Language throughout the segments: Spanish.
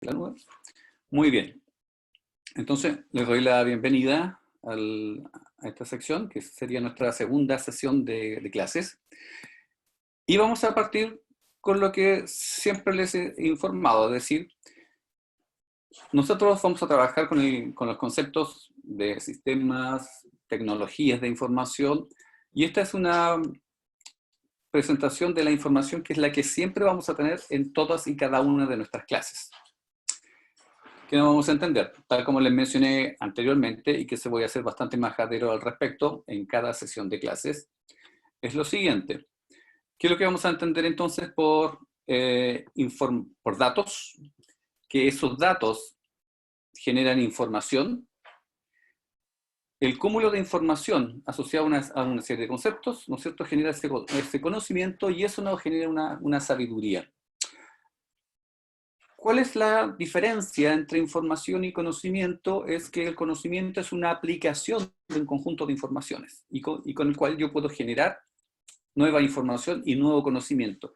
la nube. Muy bien. Entonces, les doy la bienvenida a esta sección, que sería nuestra segunda sesión de clases. Y vamos a partir con lo que siempre les he informado, es decir, nosotros vamos a trabajar con los conceptos de sistemas, tecnologías de información, y esta es una presentación de la información que es la que siempre vamos a tener en todas y cada una de nuestras clases. ¿Qué nos vamos a entender? Tal como les mencioné anteriormente, y que se voy a hacer bastante majadero al respecto en cada sesión de clases, es lo siguiente. ¿Qué es lo que vamos a entender entonces por datos? Que esos datos generan información. El cúmulo de información asociado a una serie de conceptos, ¿no es cierto?, genera ese conocimiento, y eso nos genera una sabiduría. ¿Cuál es la diferencia entre información y conocimiento? Es que el conocimiento es una aplicación de un conjunto de informaciones, y con el cual yo puedo generar nueva información y nuevo conocimiento.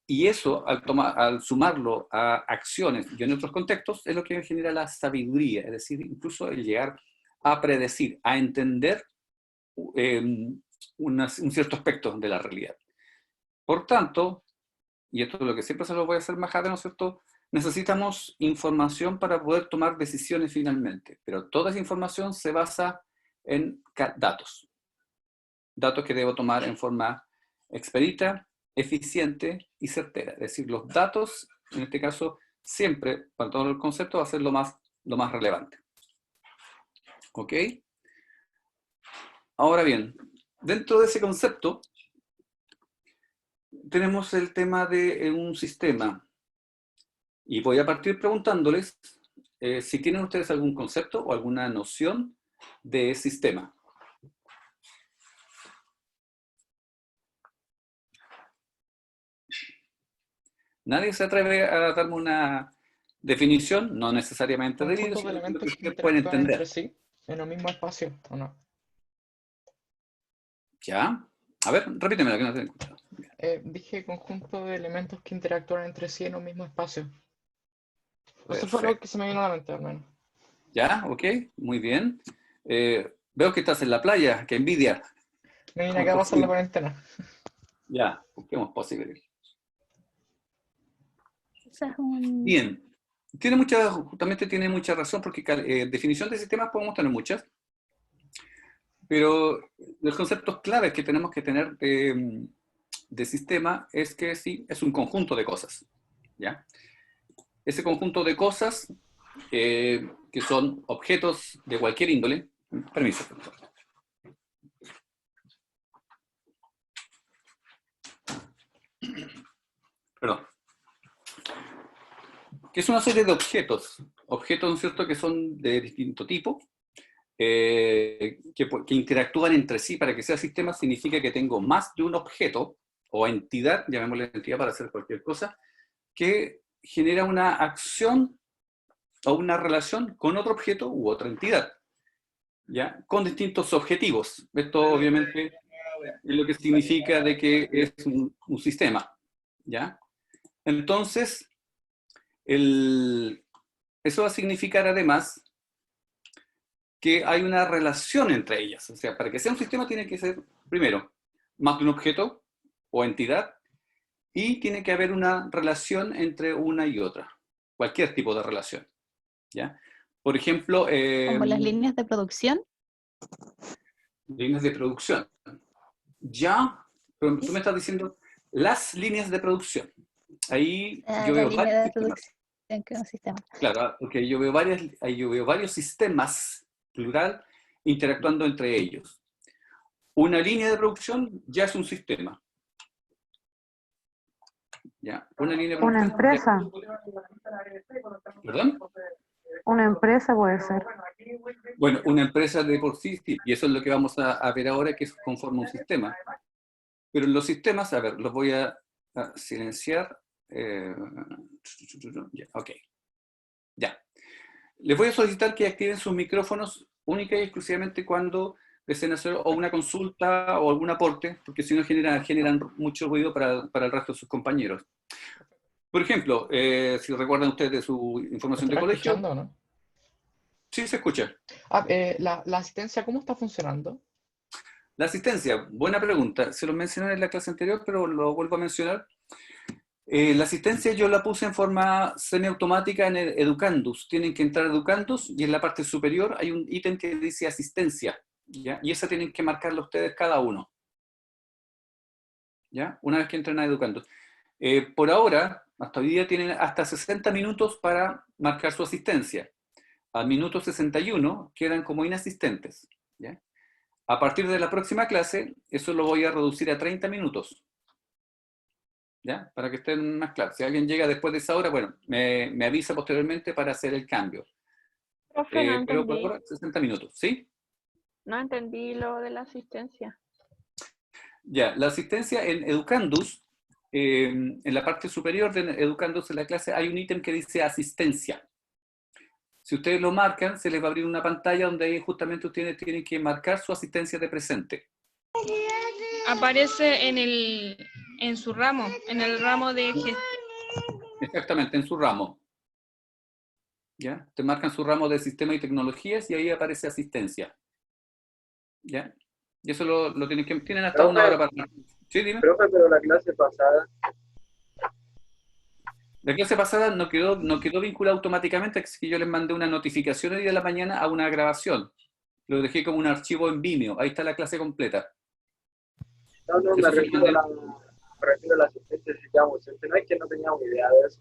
Y eso, al sumarlo a acciones y en otros contextos, es lo que genera la sabiduría, es decir, incluso el llegar a predecir, a entender un cierto aspecto de la realidad. Por tanto, y esto es lo que siempre se lo voy a hacer majada, ¿no es cierto?, necesitamos información para poder tomar decisiones finalmente, pero toda esa información se basa en datos. Datos que debo tomar en forma expedita, eficiente y certera. Es decir, los datos, en este caso, siempre, para todo el concepto, va a ser lo más relevante. ¿Ok? Ahora bien, dentro de ese concepto, tenemos el tema de un sistema. Y voy a partir preguntándoles si tienen ustedes algún concepto o alguna noción de sistema. ¿Nadie se atreve a darme una definición? No necesariamente de libro, Conjuntos de sino que lo que elementos que ustedes pueden interactúan entre entender. sí en un mismo espacio, ¿o no? ¿Ya? A ver, repítemelo, que no te he escuchado. Dije conjunto de elementos que interactúan entre sí en un mismo espacio. Eso fue lo Perfecto. que se me vino a la mente, al menos. ¿Ya? ¿Ok? Muy bien. Veo que estás en la playa, qué envidia. Me vine ¿Cómo acá es a pasar la posible? cuarentena. Ya, ¿cómo es posible? Ese es un... Bien. Justamente tiene mucha razón, porque definición de sistemas podemos tener muchas, pero los conceptos claves que tenemos que tener de sistema es que sí, es un conjunto de cosas, ¿ya? Ese conjunto de cosas, que son objetos de cualquier índole, permiso, por favor. Perdón. Que es una serie de objetos, ¿no es cierto?, que son de distinto tipo, que interactúan entre sí. Para que sea sistema significa que tengo más de un objeto o entidad, llamémosle entidad para hacer cualquier cosa, que genera una acción o una relación con otro objeto u otra entidad, ¿ya?, con distintos objetivos. Esto obviamente es lo que significa de que es un sistema, ¿ya? Entonces, eso va a significar además que hay una relación entre ellas. O sea, para que sea un sistema tiene que ser, primero, más de un objeto o entidad, y tiene que haber una relación entre una y otra. Cualquier tipo de relación, ¿ya? Por ejemplo, como las líneas de producción. líneas de producción. Ya, pero tú ¿Sí? me estás diciendo las líneas de producción. Ahí yo La veo varios línea de sistemas. producción que es un sistema. Claro, okay, ahí yo veo varios sistemas, plural, interactuando entre ellos. Una línea de producción ya es un sistema. ¿Ya? Una línea de Una producción. empresa. ¿Perdón? Una empresa puede ser. Bueno, una empresa de por sí, sí, y eso es lo que vamos a ver ahora, que es conforme un sistema. Pero en los sistemas, a ver, los voy a silenciar. Ya, ok. Ya. Les voy a solicitar que activen sus micrófonos única y exclusivamente cuando deseen hacer o una consulta o algún aporte, porque si no generan mucho ruido para el resto de sus compañeros. Por ejemplo, si recuerdan ustedes de su ¿Me información de estará colegio, escuchando o no? sí se escucha. La asistencia, ¿cómo está funcionando? La asistencia, buena pregunta. Se lo mencioné en la clase anterior, pero lo vuelvo a mencionar. La asistencia yo la puse en forma semiautomática en el Educandus. Tienen que entrar a Educandus y en la parte superior hay un ítem que dice asistencia, ¿ya? Y esa tienen que marcarla ustedes cada uno, ¿ya? Una vez que entren a Educandus. Por ahora, hasta hoy día tienen hasta 60 minutos para marcar su asistencia. Al minuto 61 quedan como inasistentes, ¿ya? A partir de la próxima clase, eso lo voy a reducir a 30 minutos. ¿Ya? Para que estén más claros. Si alguien llega después de esa hora, bueno, me avisa posteriormente para hacer el cambio. Profe, no Pero por entendí. ahora, 60 minutos, ¿sí? No entendí lo de la asistencia. Ya, la asistencia en Educandus, en la parte superior de Educandus en la clase hay un ítem que dice asistencia. Si ustedes lo marcan, se les va a abrir una pantalla donde ahí justamente ustedes tienen que marcar su asistencia de presente. Aparece en su ramo, en el ramo de gestión. Exactamente, en su ramo. ¿Ya? Te marcan su ramo de sistema y tecnologías y ahí aparece asistencia. ¿Ya? Y eso lo tienen hasta una hora para... Sí, dime. Profe, pero la clase pasada, La clase pasada no quedó vinculada automáticamente, es que yo les mandé una notificación el día de la mañana a una grabación. Lo dejé como un archivo en Vimeo. Ahí está la clase completa. no, Eso me se lo refiero mandé. me refiero a la asistencia si quedamos ausentes. No es que no teníamos idea de eso.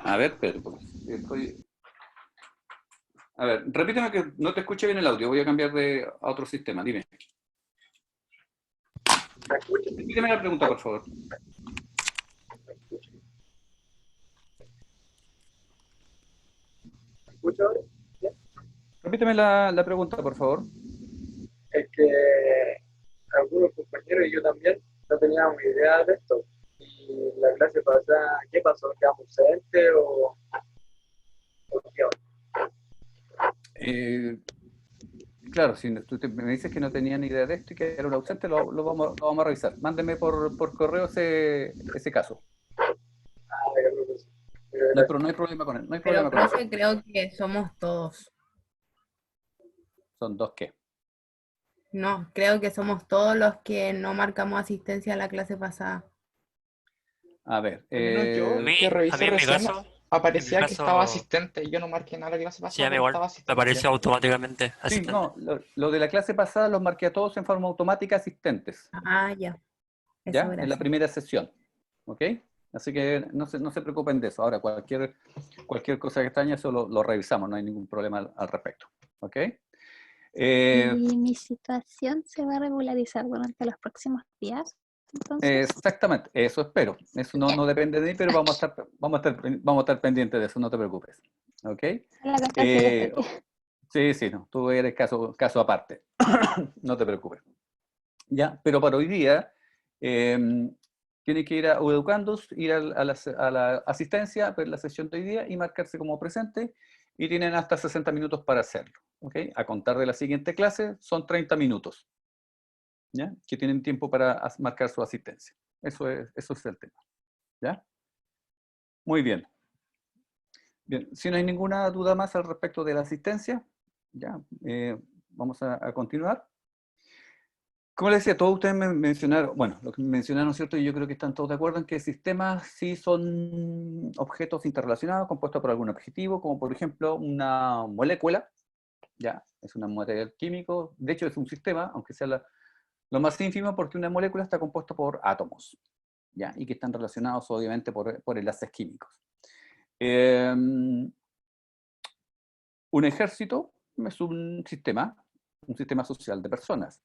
A ver, pero a ver, repíteme que no te escuché bien el audio. Voy a cambiar a otro sistema. Dime. ¿Me escuchas? Repíteme la pregunta, por favor. ¿Me escuchas ahora? Repíteme la pregunta, por favor. Es que algunos compañeros y yo también no teníamos idea de esto. Y la clase pasada, ¿qué pasó? ¿Quedamos ausentes o qué onda? Claro, si tú me dices que no tenía ni idea de esto y que era un ausente, lo vamos a revisar. Mándeme por correo ese caso. Ya, profesor. No hay problema con él. No hay Pero, problema con él. profe, creo que somos todos. Son dos qué. No, creo que somos todos los que no marcamos asistencia a la clase pasada. A ver. Al menos yo, A mí, que revisé en mi recién, caso, aparecía que caso- estaba asistente. Y yo no marqué nada la clase sí, pasada, a mí pero igual estaba me asistente. apareció automáticamente Sí, asistente. no, lo de la clase pasada los marqué a todos en forma automática asistentes. Ah, ya. Eso, ¿Ya? En la gracias. primera sesión. ¿Ok? Así que no se preocupen de eso. Ahora, cualquier cosa que extraña, eso lo revisamos. No hay ningún problema al respecto. ¿Ok? Y mi situación se va a regularizar durante los próximos días. Entonces, Exactamente, eso espero. Eso no depende de mí, pero vamos a estar pendientes de eso, no te preocupes. ¿Ok? la constancia Eh, sí, no, tú eres caso aparte. No te preocupes. Ya, pero para hoy día, tiene que ir a Educandus, ir a la asistencia, ver la sesión de hoy día y marcarse como presente, y tienen hasta 60 minutos para hacerlo. ¿Ok? A contar de la siguiente clase son 30 minutos. ¿Ya? Que tienen tiempo para marcar su asistencia. Eso es el tema. ¿Ya? Muy bien. Bien, si no hay ninguna duda más al respecto de la asistencia, ya, vamos a continuar. Como les decía, todos ustedes me mencionaron, bueno, lo que me mencionaron, ¿cierto? Y yo creo que están todos de acuerdo en que sistemas sí son objetos interrelacionados, compuestos por algún objetivo, como por ejemplo una molécula, ya, es un material químico, de hecho es un sistema, aunque sea lo más ínfimo, porque una molécula está compuesta por átomos, ¿ya? Y que están relacionados obviamente por enlaces químicos. Un ejército es un sistema social de personas.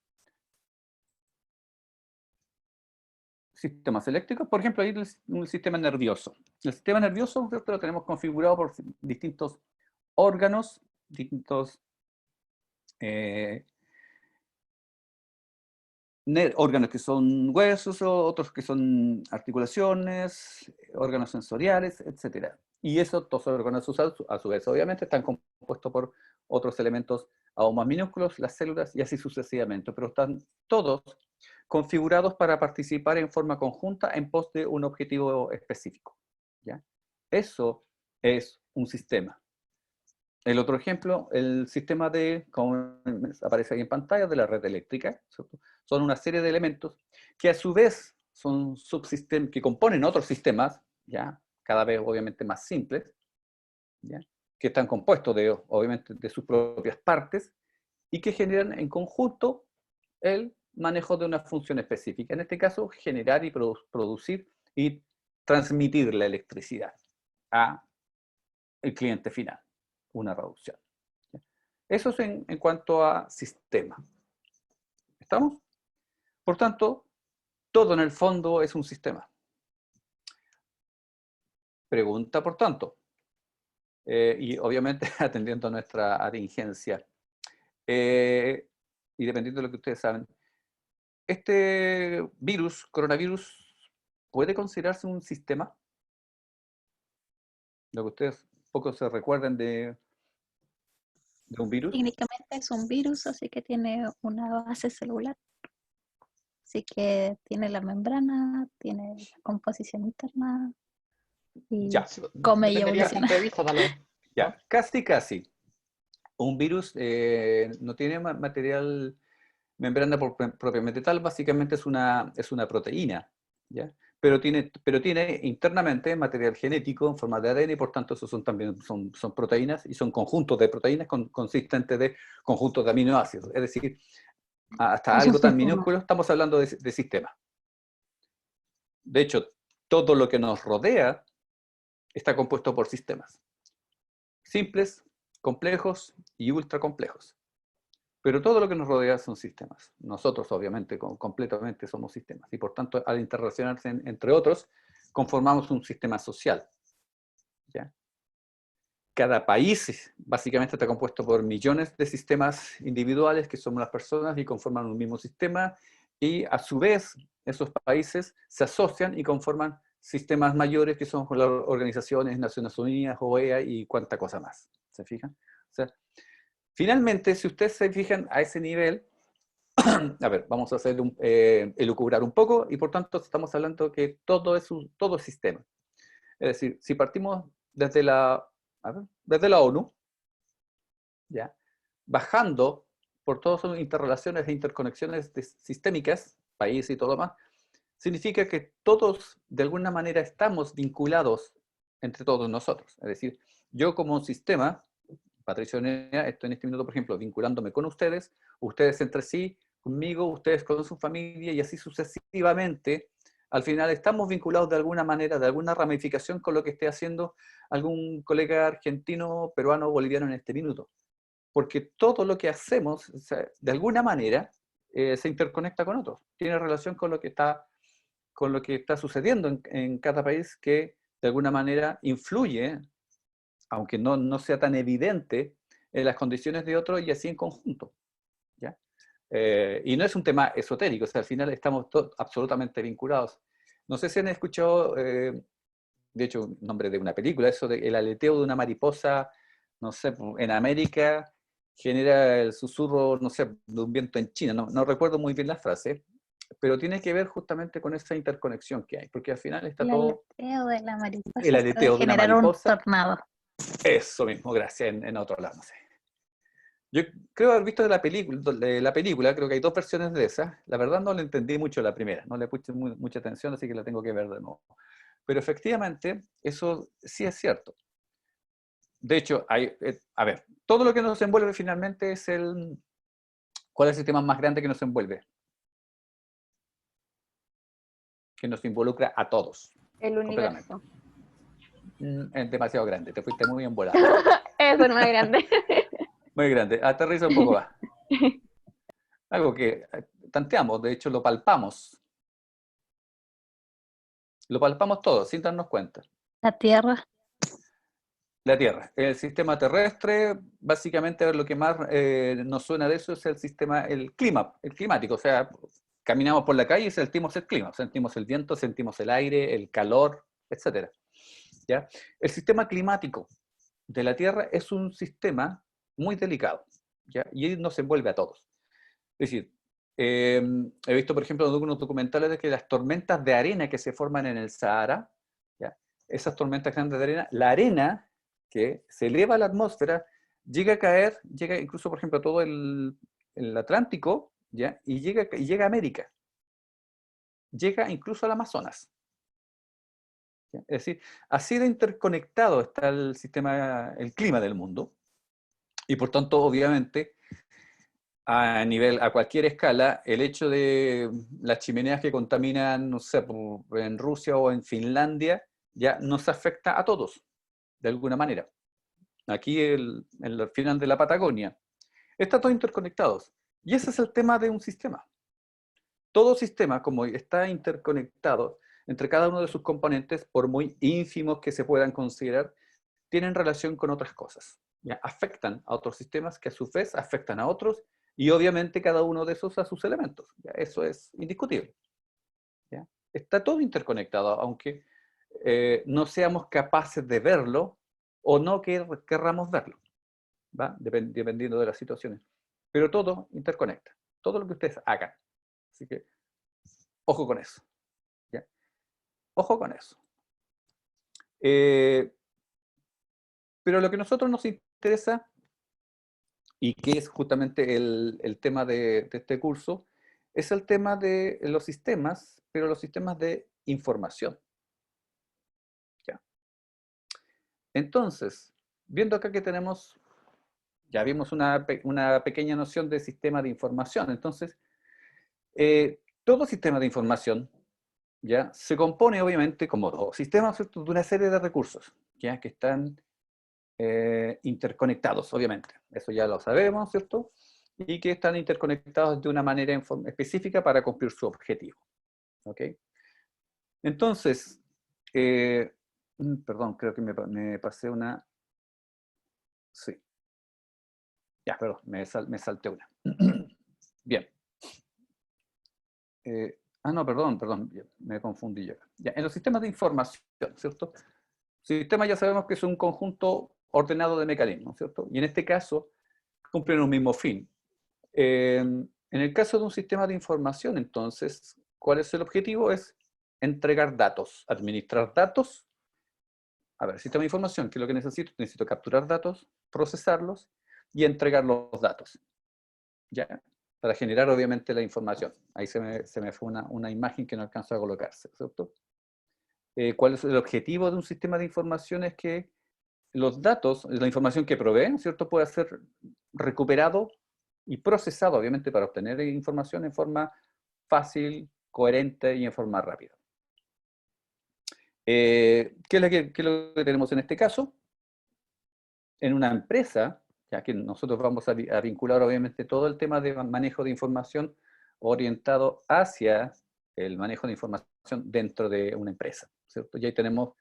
Sistemas eléctricos, por ejemplo, hay un sistema nervioso. El sistema nervioso, ¿cierto? Lo tenemos configurado por distintos órganos, distintos órganos que son huesos, otros que son articulaciones, órganos sensoriales, etc. Y esos dos órganos a su vez, obviamente, están compuestos por otros elementos aún más minúsculos, las células, y así sucesivamente, pero están todos configurados para participar en forma conjunta en pos de un objetivo específico. ¿Ya? Eso es un sistema. El otro ejemplo, el sistema de, como aparece ahí en pantalla, de la red eléctrica, ¿cierto? Son una serie de elementos que a su vez son subsistemas, que componen otros sistemas, ¿ya? Cada vez obviamente más simples, ¿ya? Que están compuestos de, obviamente, de sus propias partes y que generan en conjunto el manejo de una función específica. En este caso, generar y producir y transmitir la electricidad a el cliente final. Una reducción. Eso es en cuanto a sistema. ¿Estamos? Por tanto, todo en el fondo es un sistema. Pregunta, por tanto, y obviamente atendiendo a nuestra atingencia, y dependiendo de lo que ustedes saben, ¿este virus, coronavirus, puede considerarse un sistema? Lo que ustedes poco se recuerdan de un virus. Técnicamente es un virus, así que tiene una base celular. Así que tiene la membrana, tiene la composición interna y Ya, come y Dependería del evoluciona. punto de vista, tal vez. ya, casi. Un virus no tiene material membrana propiamente tal, básicamente es una proteína, ¿ya? Pero tiene internamente material genético en forma de ADN y por tanto esos también son proteínas y son conjuntos de proteínas consistentes de conjuntos de aminoácidos. Es decir, hasta Es un algo tan sistema. minúsculo estamos hablando de sistema. De hecho, todo lo que nos rodea está compuesto por sistemas. Simples, complejos y ultra complejos. Pero todo lo que nos rodea son sistemas. Nosotros, obviamente, completamente somos sistemas. Y por tanto, al interrelacionarse entre otros, conformamos un sistema social. ¿Ya? Cada país básicamente está compuesto por millones de sistemas individuales que somos las personas y conforman un mismo sistema. Y a su vez, esos países se asocian y conforman sistemas mayores que son las organizaciones, Naciones Unidas, OEA y cuánta cosa más. ¿Se fijan? O sea, finalmente, si ustedes se fijan a ese nivel, a ver, vamos a hacer elucubrar un poco y por tanto estamos hablando que todo es sistema. Es decir, si partimos desde la ONU, ¿ya? Bajando por todas sus interrelaciones e interconexiones sistémicas, países y todo más, significa que todos de alguna manera estamos vinculados entre todos nosotros. Es decir, yo como un sistema, Patricio Nea, estoy en este minuto, por ejemplo, vinculándome con ustedes, ustedes entre sí, conmigo, ustedes con su familia y así sucesivamente. Al final estamos vinculados de alguna manera, de alguna ramificación con lo que esté haciendo algún colega argentino, peruano, boliviano en este minuto. Porque todo lo que hacemos, o sea, de alguna manera, se interconecta con otros. Tiene relación con lo que está sucediendo en cada país que de alguna manera influye, aunque no sea tan evidente, en las condiciones de otros y así en conjunto. ¿Ya? Y no es un tema esotérico, o sea, al final estamos absolutamente vinculados. No sé si han escuchado, de hecho, un nombre de una película, eso de el aleteo de una mariposa, no sé, en América genera el susurro, no sé, de un viento en China, no recuerdo muy bien la frase, pero tiene que ver justamente con esa interconexión que hay, porque al final está El todo... aleteo de la mariposa El aleteo puede de una generar un mariposa. tornado. Eso mismo, gracias, en otro lado, no sé. Yo creo haber visto la película, creo que hay dos versiones de esa. La verdad no le entendí mucho la primera, no le puse mucha atención, así que la tengo que ver de nuevo. Pero efectivamente, eso sí es cierto. De hecho, a ver, todo lo que nos envuelve finalmente es ¿cuál es el sistema más grande que nos envuelve? Que nos involucra a todos. El universo. Es demasiado grande, te fuiste muy envolado. Eso es más grande. Muy grande, aterriza un poco más. Algo que tanteamos, de hecho lo palpamos. Lo palpamos todo, sin darnos cuenta. La Tierra. La Tierra. El sistema terrestre, básicamente lo que más nos suena de eso es el sistema, el climático. O sea, caminamos por la calle y sentimos el clima, sentimos el viento, sentimos el aire, el calor, etc. ¿Ya? El sistema climático de la Tierra es un sistema muy delicado, ¿ya? Y nos envuelve a todos. Es decir, he visto, por ejemplo, algunos documentales de que las tormentas de arena que se forman en el Sahara, ¿ya? Esas tormentas grandes de arena, la arena que se eleva a la atmósfera, llega a caer, llega incluso, por ejemplo, a todo el Atlántico, ¿ya? Y llega a América. Llega incluso al Amazonas. ¿Ya? Es decir, así de interconectado está el sistema, el clima del mundo, y por tanto, obviamente, a cualquier escala, el hecho de las chimeneas que contaminan, no sé, en Rusia o en Finlandia, ya nos afecta a todos, de alguna manera. Aquí, en el final de la Patagonia, está todo interconectados. Y ese es el tema de un sistema. Todo sistema, como está interconectado entre cada uno de sus componentes, por muy ínfimos que se puedan considerar, tienen relación con otras cosas. ¿Ya? Afectan a otros sistemas que a su vez afectan a otros, y obviamente cada uno de esos a sus elementos. ¿Ya? Eso es indiscutible. ¿Ya? Está todo interconectado, aunque no seamos capaces de verlo o no querramos verlo. ¿Va? Dependiendo de las situaciones. Pero todo interconecta. Todo lo que ustedes hagan. Así que, ojo con eso. ¿Ya? Ojo con eso. Pero lo que a nosotros nos interesa, y que es justamente el tema de este curso, es el tema de los sistemas, pero los sistemas de información. ¿Ya? Entonces, viendo acá que tenemos, ya vimos una pequeña noción de sistema de información. Entonces, todo sistema de información, ¿ya? Se compone obviamente como todo sistema, ¿cierto?, de una serie de recursos, ¿ya? Que están interconectados, obviamente. Eso ya lo sabemos, ¿cierto? Y que están interconectados de una manera específica para cumplir su objetivo. ¿Ok? Entonces, perdón, creo que me pasé una... Sí. Ya, perdón, me salté una. Bien. No, perdón, me confundí yo. Ya, en los sistemas de información, ¿cierto? Sistema ya sabemos que es un conjunto ordenado de mecanismos, ¿cierto? Y en este caso, cumplen un mismo fin. En el caso de un sistema de información, entonces, ¿cuál es el objetivo? Es entregar datos, administrar datos. A ver, sistema de información, ¿qué es lo que necesito? Necesito capturar datos, procesarlos y entregar los datos. ¿Ya? Para generar, obviamente, la información. Ahí se me fue una imagen que no alcanzó a colocarse, ¿cierto? ¿Cuál es el objetivo de un sistema de información? Es que los datos, la información que proveen, ¿cierto?, pueda ser recuperado y procesado, obviamente, para obtener información en forma fácil, coherente y en forma rápida. ¿Qué es lo que tenemos en este caso? En una empresa, ya que nosotros vamos a vincular, obviamente, todo el tema de manejo de información orientado hacia el manejo de información dentro de una empresa, ¿cierto? Y ahí tenemos,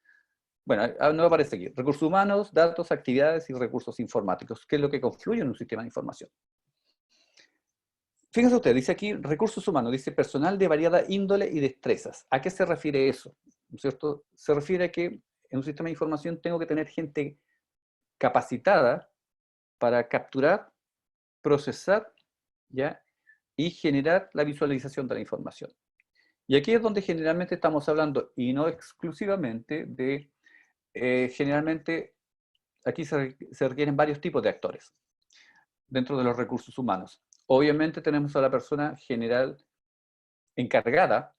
bueno, no aparece aquí, recursos humanos, datos, actividades y recursos informáticos, que es lo que confluye en un sistema de información. Fíjense usted, dice aquí recursos humanos, dice personal de variada índole y destrezas. ¿A qué se refiere eso? ¿Cierto? Se refiere a que en un sistema de información tengo que tener gente capacitada para capturar, procesar, ¿ya?, y generar la visualización de la información. Y aquí es donde generalmente estamos hablando, y no exclusivamente, de, generalmente, aquí se requieren varios tipos de actores dentro de los recursos humanos. Obviamente tenemos a la persona general encargada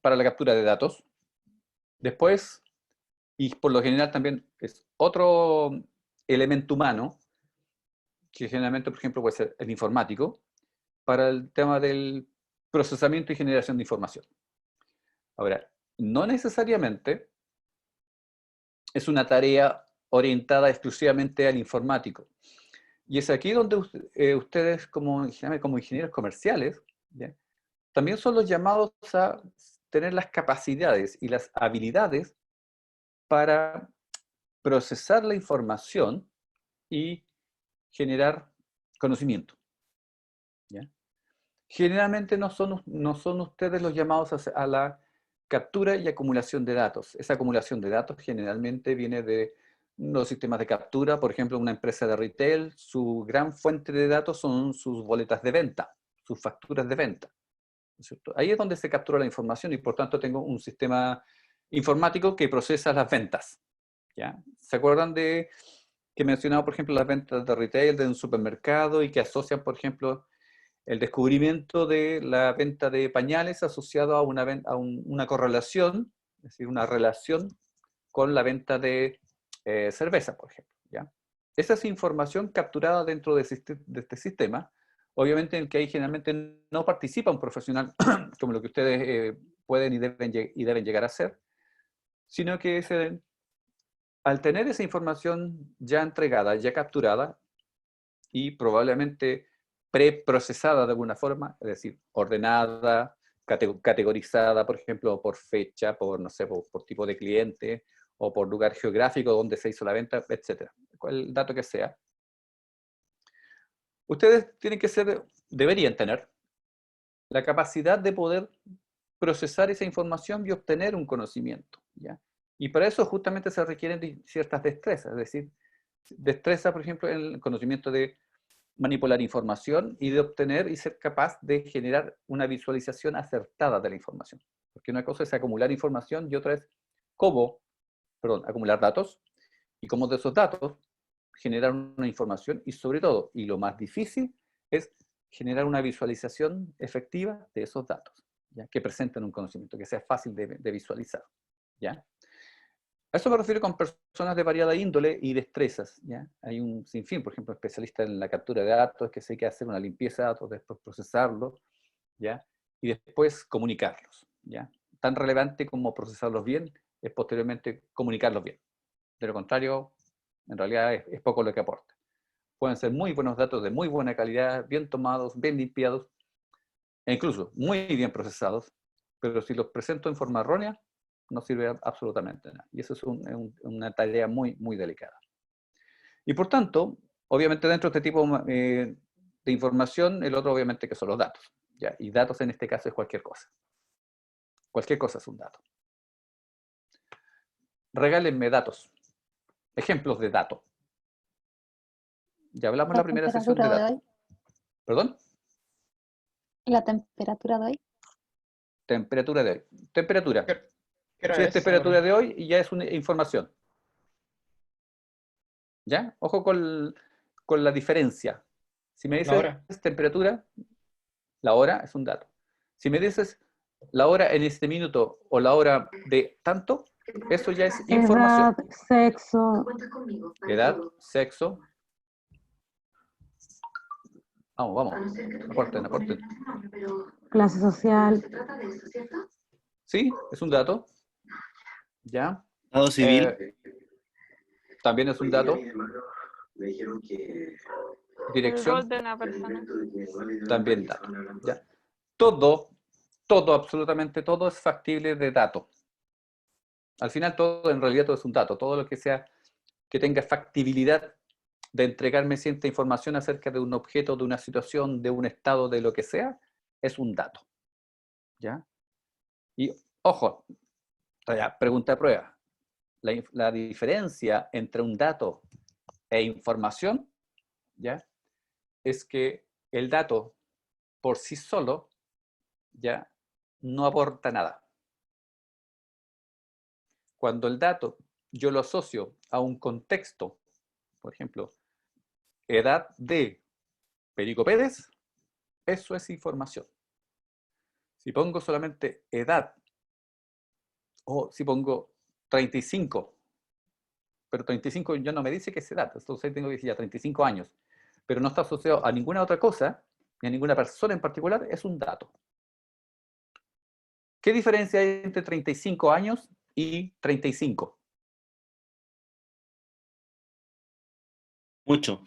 para la captura de datos. Después, y por lo general también es otro elemento humano, que generalmente, por ejemplo, puede ser el informático, para el tema del procesamiento y generación de información. Ahora, no necesariamente es una tarea orientada exclusivamente al informático. Y es aquí donde ustedes, como ingenieros comerciales, ¿ya?, también son los llamados a tener las capacidades y las habilidades para procesar la información y generar conocimiento. ¿Ya? Generalmente no son ustedes los llamados a la captura y acumulación de datos. Esa acumulación de datos generalmente viene de los sistemas de captura. Por ejemplo, una empresa de retail, su gran fuente de datos son sus boletas de venta, sus facturas de venta, ¿no es cierto? Ahí es donde se captura la información y por tanto tengo un sistema informático que procesa las ventas, ¿ya? ¿Se acuerdan de que he mencionado, por ejemplo, las ventas de retail de un supermercado y que asocian, por ejemplo, el descubrimiento de la venta de pañales asociado a una correlación, es decir, una relación con la venta de cerveza, por ejemplo, ¿ya? Esa es información capturada dentro de este sistema, obviamente en el que ahí generalmente no participa un profesional como lo que ustedes pueden y deben llegar a hacer, sino que al tener esa información ya entregada, ya capturada y probablemente preprocesada de alguna forma, es decir, ordenada, categorizada, por ejemplo, por fecha, por, no sé, por tipo de cliente, o por lugar geográfico donde se hizo la venta, etc. El dato que sea. Ustedes deberían tener la capacidad de poder procesar esa información y obtener un conocimiento, ¿ya? Y para eso justamente se requieren ciertas destrezas, es decir, destreza, por ejemplo, en el conocimiento de manipular información y de obtener y ser capaz de generar una visualización acertada de la información. Porque una cosa es acumular información y otra es acumular datos y cómo de esos datos generar una información y sobre todo, y lo más difícil, es generar una visualización efectiva de esos datos, ¿ya? Que presenten un conocimiento, que sea fácil de visualizar, ¿ya? A eso me refiero con personas de variada índole y destrezas, ¿ya? Hay un sinfín, por ejemplo, especialista en la captura de datos, que sé que hacer una limpieza de datos, después procesarlos, ¿ya? Y después comunicarlos, ¿ya? Tan relevante como procesarlos bien es posteriormente comunicarlos bien. De lo contrario, en realidad es poco lo que aporta. Pueden ser muy buenos datos de muy buena calidad, bien tomados, bien limpiados, e incluso muy bien procesados, pero si los presento en forma errónea, no sirve absolutamente nada. Y eso es una tarea muy, muy delicada. Y por tanto, obviamente dentro de este tipo de información, el otro obviamente que son los datos, ¿ya? Y datos en este caso es cualquier cosa. Cualquier cosa es un dato. Regálenme datos. Ejemplos de datos. Ya hablamos en la primera sesión de datos. ¿Perdón? ¿La temperatura de hoy? Temperatura de hoy. Temperatura. ¿Qué hora Si es es temperatura ahora? de hoy y ya es una información. ¿Ya? Ojo con la diferencia. Si me La dices hora. temperatura, la hora es un dato. Si me dices la hora en este minuto o la hora de tanto, eso ya es información. Edad, sexo, Edad, sexo. Vamos. Aporten. clase social, Sí, es un dato. ¿Ya? Estado civil. También es un dato. El Dirección, rol de una persona. también dato. ¿Ya? Todo, absolutamente todo es factible de dato. Al final en realidad todo es un dato. Todo lo que sea que tenga factibilidad de entregarme cierta información acerca de un objeto, de una situación, de un estado, de lo que sea, es un dato. ¿Ya? Y ojo, ya, pregunta de prueba. La diferencia entre un dato e información, ¿ya? Es que el dato por sí solo, ¿ya? No aporta nada. Cuando el dato yo lo asocio a un contexto, por ejemplo, edad de Perico Pérez, eso es información. Si pongo solamente edad, o si pongo 35, pero 35 ya no me dice que es edad, entonces tengo que decir ya 35 años, pero no está asociado a ninguna otra cosa, ni a ninguna persona en particular, es un dato. ¿Qué diferencia hay entre 35 años y 35? Mucho.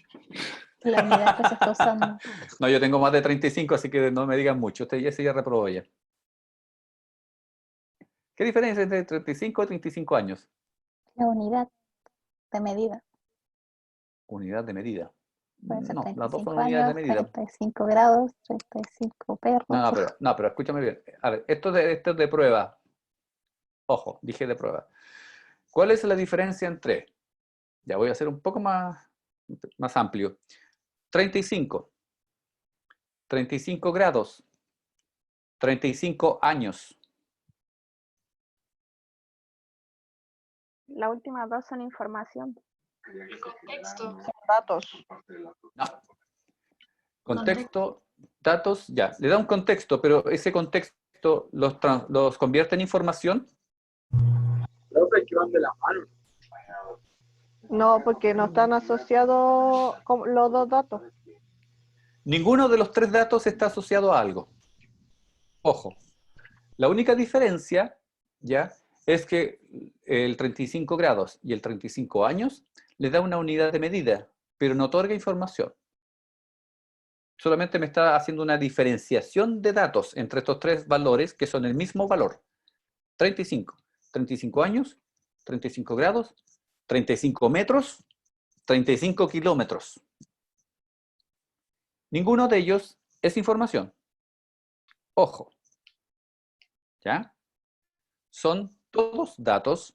La unidad que se está usando. No, yo tengo más de 35, así que no me digan mucho. Ese ya reprobó ya. ¿Qué diferencia hay entre 35 y 35 años? La unidad de medida. Unidad de medida. Puede ser No, las dos 35 son unidades de años, medida. 35 grados, 35 perros. No, pero escúchame bien. A ver, esto es de prueba. Ojo, dije de prueba. ¿Cuál es la diferencia entre? Ya voy a hacer un poco más amplio. 35. 35 grados, 35 años. Las últimas dos son información. Contexto. Datos. No. Contexto, datos, ya. Le da un contexto, pero ese contexto los convierte en información. Creo que van de la mano. No, porque no están asociados con los dos datos. Ninguno de los tres datos está asociado a algo. Ojo. La única diferencia, ¿ya?, es que el 35 grados y el 35 años le da una unidad de medida, pero no otorga información. Solamente me está haciendo una diferenciación de datos entre estos tres valores que son el mismo valor. 35 años, 35 grados, 35 metros, 35 kilómetros. Ninguno de ellos es información. Ojo. ¿Ya? Son todos datos,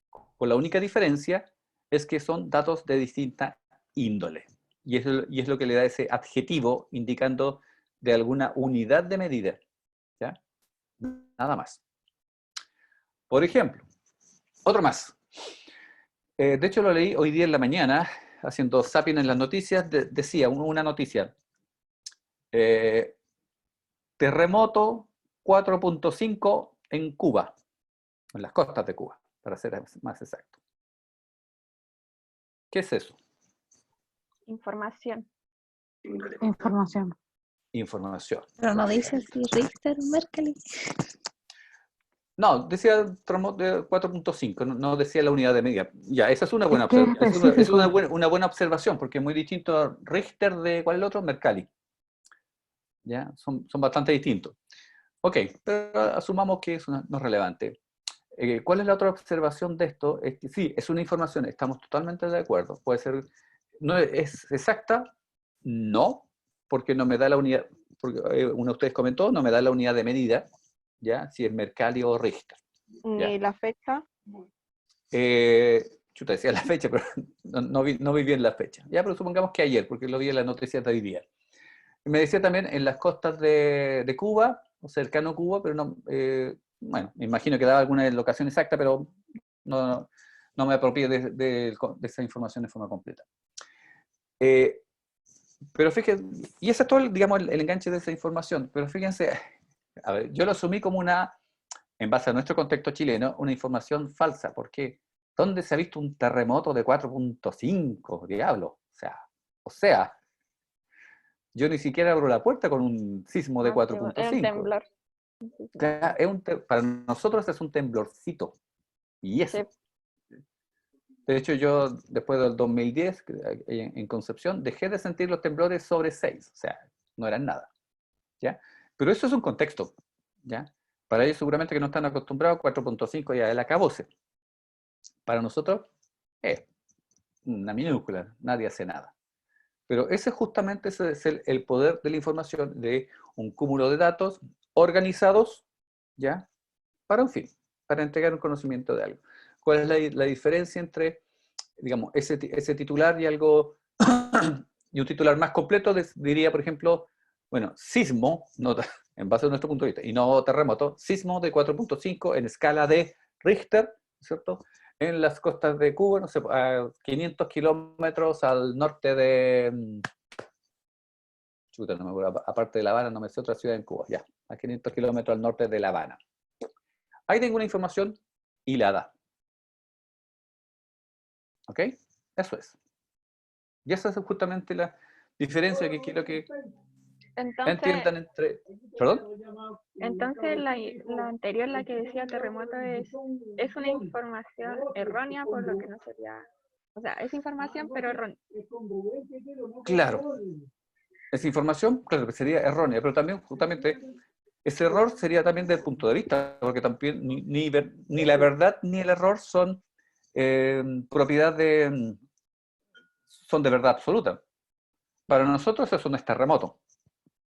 con la única diferencia es que son datos de distinta índole. Y es lo que le da ese adjetivo indicando de alguna unidad de medida. ¿Ya? Nada más. Por ejemplo, otro más. De hecho, lo leí hoy día en la mañana, haciendo zapping en las noticias, decía una noticia. Terremoto 4.5 en Cuba, en las costas de Cuba, para ser más exacto. ¿Qué es eso? Información. Información. Información. Pero no dice si Richter o Mercalli. No, decía terremoto de 4.5, no decía la unidad de medida. Ya, esa es una buena Qué observación. Es específico. una buena observación, porque es muy distinto a Richter de, ¿cuál es el otro? Mercalli. ¿Ya? Son bastante distintos. Ok, pero asumamos que eso no es relevante. ¿Cuál es la otra observación de esto? Es que sí, es una información, estamos totalmente de acuerdo. Puede ser, ¿no es exacta? No, porque no me da la unidad, porque uno de ustedes comentó, no me da la unidad de medida, ¿ya? Si es Mercalli o Richter. ¿Ya? Ni la fecha. Chuta, decía la fecha, pero no vi bien la fecha. Ya, pero supongamos que ayer, porque lo vi en las noticias de hoy día. Me decía también en las costas de Cuba, o cercano a Cuba, pero no, bueno, me imagino que daba alguna locación exacta, pero no me apropié de esa información de forma completa. Pero fíjense, y ese es todo, digamos, el enganche de esa información, pero fíjense, a ver, yo lo asumí como en base a nuestro contexto chileno, una información falsa. ¿Por qué? ¿Dónde se ha visto un terremoto de 4.5? Diablo. O sea, yo ni siquiera abro la puerta con un sismo de Ah, sí, es un 4.5. temblor. Para nosotros es un temblorcito. Y eso. Sí. De hecho, yo después del 2010, en Concepción, dejé de sentir los temblores sobre 6. O sea, no eran nada. ¿Ya? Pero eso es un contexto. ¿Ya? Para ellos seguramente que no están acostumbrados, 4.5 ya el acabose. Para nosotros es una minúscula, nadie hace nada. Pero ese justamente es el poder de la información, de un cúmulo de datos organizados, ¿ya? Para un fin, para entregar un conocimiento de algo. ¿Cuál es la diferencia entre, digamos, ese titular y algo, y un titular más completo? Diría, por ejemplo, bueno, sismo, en base a nuestro punto de vista, y no terremoto, sismo de 4.5 en escala de Richter, ¿cierto? En las costas de Cuba, no sé, a 500 kilómetros al norte de... Chuta, no me acuerdo, aparte de La Habana, no me sé otra ciudad en Cuba, ya, a 500 kilómetros al norte de La Habana. Ahí tengo una información hilada. ¿Ok? Eso es. Y esa es justamente la diferencia que quiero que entiendan entre... ¿Perdón? Entonces la anterior, la que decía terremoto, es una información errónea, por lo que no sería... O sea, es información, pero errónea. Claro. Esa información, claro, que sería errónea, pero también justamente ese error sería también desde el punto de vista, porque también ni la verdad ni el error son propiedad son de verdad absoluta. Para nosotros eso no es terremoto,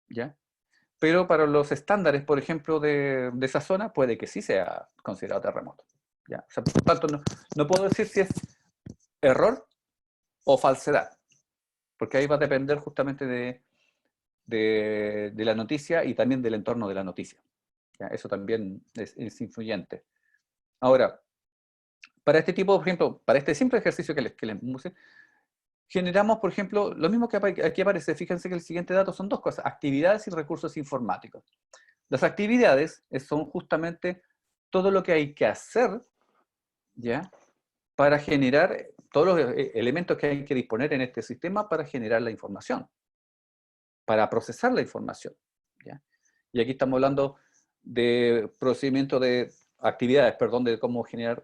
¿ya? Pero para los estándares, por ejemplo, de esa zona, puede que sí sea considerado terremoto, ¿ya? O sea, por tanto, no puedo decir si es error o falsedad, porque ahí va a depender justamente de la noticia y también del entorno de la noticia. ¿Ya? Eso también es influyente. Ahora, para este tipo, por ejemplo, para este simple ejercicio que les puse, generamos, por ejemplo, lo mismo que aquí aparece. Fíjense que el siguiente dato son dos cosas: actividades y recursos informáticos. Las actividades son justamente todo lo que hay que hacer, ¿ya?, para generar todos los elementos que hay que disponer en este sistema para generar la información, para procesar la información, ¿ya? Y aquí estamos hablando de procedimiento de actividades, perdón, de cómo generar,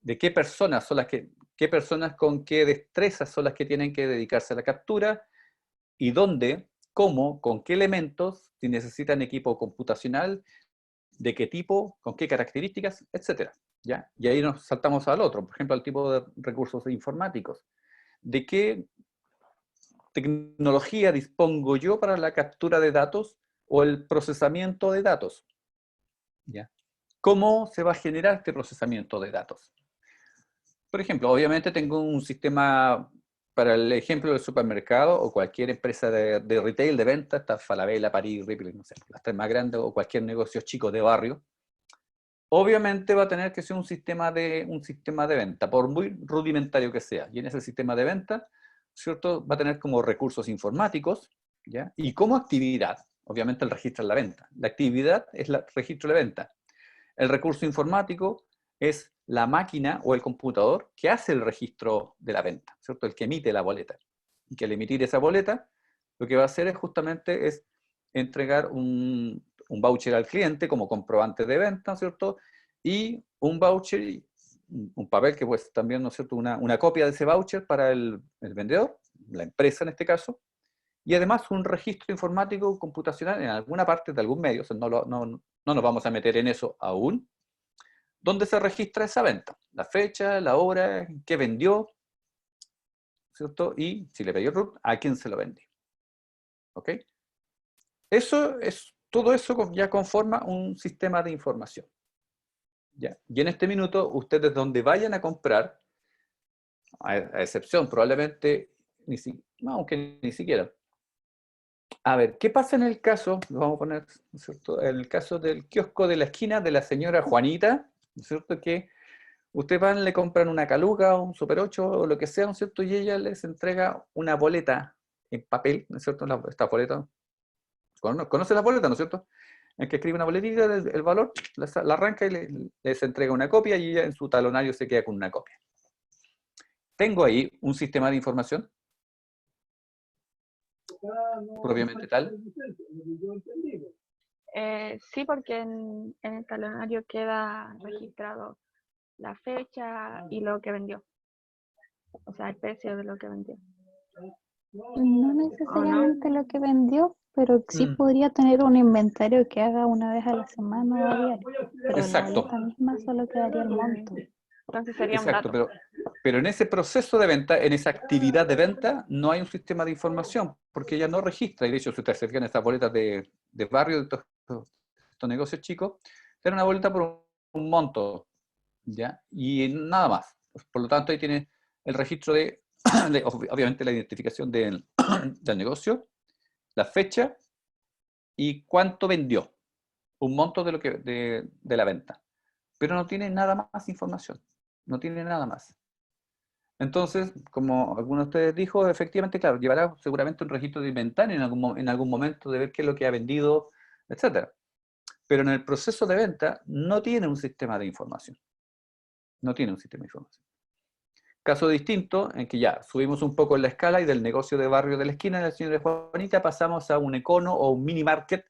de qué personas son las qué personas con qué destrezas son las que tienen que dedicarse a la captura, y dónde, cómo, con qué elementos, si necesitan equipo computacional, de qué tipo, con qué características, etcétera, ¿ya? Y ahí nos saltamos al otro, por ejemplo, al tipo de recursos informáticos. ¿De qué tecnología dispongo yo para la captura de datos o el procesamiento de datos? ¿Ya? ¿Cómo se va a generar este procesamiento de datos? Por ejemplo, obviamente tengo un sistema, para el ejemplo del supermercado o cualquier empresa de retail, de venta, está Falabella, París, Ripley, no sé, las tres más grandes, o cualquier negocio chico de barrio, obviamente va a tener que ser un sistema de venta, por muy rudimentario que sea. Y en ese sistema de venta, ¿cierto?, va a tener como recursos informáticos, ¿ya?, y como actividad, obviamente el registro de la venta. La actividad es el registro de venta. El recurso informático es la máquina o el computador que hace el registro de la venta, ¿cierto?, el que emite la boleta. Y que al emitir esa boleta, lo que va a hacer es justamente entregar un voucher al cliente como comprobante de venta, ¿cierto? Y un voucher, un papel que pues también, ¿no es cierto?, una copia de ese voucher para el vendedor, la empresa en este caso, y además un registro informático computacional en alguna parte de algún medio, o sea, no nos vamos a meter en eso aún, donde se registra esa venta, la fecha, la hora, qué vendió, ¿cierto? Y si le pidió RUT, a quién se lo vendió. ¿Ok? Todo eso ya conforma un sistema de información. ¿Ya? Y en este minuto, ustedes donde vayan a comprar, a excepción probablemente, aunque ni siquiera. A ver, ¿qué pasa en el caso, lo vamos a poner, ¿no es cierto?, en el caso del kiosco de la esquina de la señora Juanita, ¿no es cierto?, que ustedes van, le compran una Caluga, un Super 8 o lo que sea, ¿no es cierto?, y ella les entrega una boleta en papel, ¿no es cierto?, esta boleta, ¿conoce la boleta, no es cierto?, en que escribe una boletita, el valor, la arranca y les entrega una copia, y ella en su talonario se queda con una copia. Tengo ahí un sistema de información propiamente tal. Sí, porque en el talonario queda registrado la fecha y lo que vendió. O sea, el precio de lo que vendió. No necesariamente lo que vendió, pero sí podría tener un inventario que haga una vez a la semana o a diario. Pero Exacto. la boleta misma solo quedaría el monto. Entonces sería un Exacto, dato. pero en ese proceso de venta, en esa actividad de venta, no hay un sistema de información, porque ella no registra. Y de hecho, si ustedes se fijan en estas boletas de barrio, de estos negocios chicos, era una boleta por un monto, ¿ya? Y nada más. Por lo tanto, ahí tiene el registro obviamente, la identificación del negocio, la fecha y cuánto vendió, un monto de la venta. Pero no tiene nada más información, no tiene nada más. Entonces, como alguno de ustedes dijo, efectivamente, claro, llevará seguramente un registro de inventario en algún momento, de ver qué es lo que ha vendido, etc. Pero en el proceso de venta no tiene un sistema de información. No tiene un sistema de información. Caso distinto, en que ya subimos un poco en la escala y del negocio de barrio de la esquina de la señora Juanita pasamos a un econo o un mini market,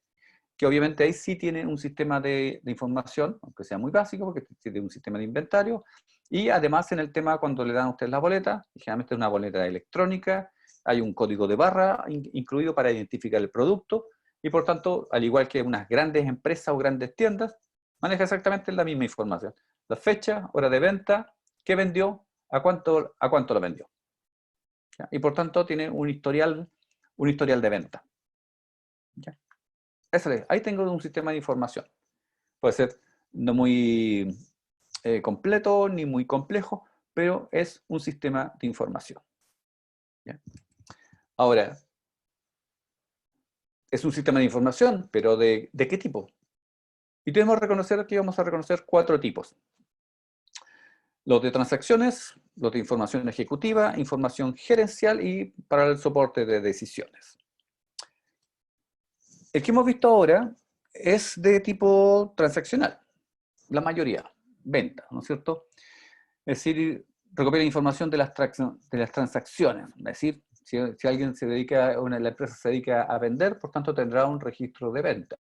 que obviamente ahí sí tiene un sistema de información, aunque sea muy básico, porque tiene un sistema de inventario, y además en el tema cuando le dan a ustedes la boleta, generalmente es una boleta electrónica, hay un código de barra incluido para identificar el producto, y por tanto, al igual que unas grandes empresas o grandes tiendas, maneja exactamente la misma información. La fecha, hora de venta, qué vendió, a cuánto lo vendió. ¿Ya? Y por tanto tiene un historial de venta. ¿Ya? Ahí tengo un sistema de información. Puede ser no muy completo ni muy complejo, pero es un sistema de información. ¿Ya? Ahora, es un sistema de información, pero ¿de qué tipo? Y tenemos que reconocer, aquí vamos a reconocer 4 tipos. Los de transacciones, los de información ejecutiva, información gerencial y para el soporte de decisiones. El que hemos visto ahora es de tipo transaccional, la mayoría, venta, ¿no es cierto? Es decir, recopila información de las transacciones, es decir, si alguien se dedica, la empresa se dedica a vender, por tanto tendrá un registro de venta.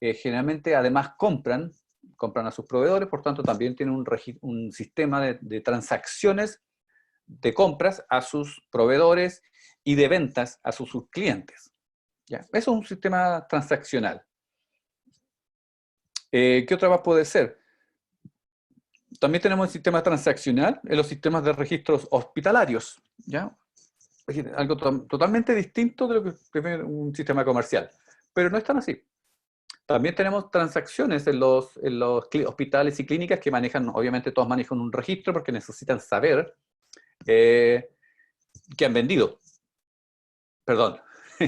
Generalmente, además, compran a sus proveedores, por tanto también tienen un sistema de transacciones de compras a sus proveedores y de ventas a sus clientes. ¿Ya? Eso es un sistema transaccional. ¿Qué otra más puede ser? También tenemos el sistema transaccional en los sistemas de registros hospitalarios. ¿Ya? Es decir, algo totalmente distinto de lo que es un sistema comercial. Pero no es tan así. También tenemos transacciones en los hospitales y clínicas que manejan, obviamente todos manejan un registro porque necesitan saber que han vendido. Perdón,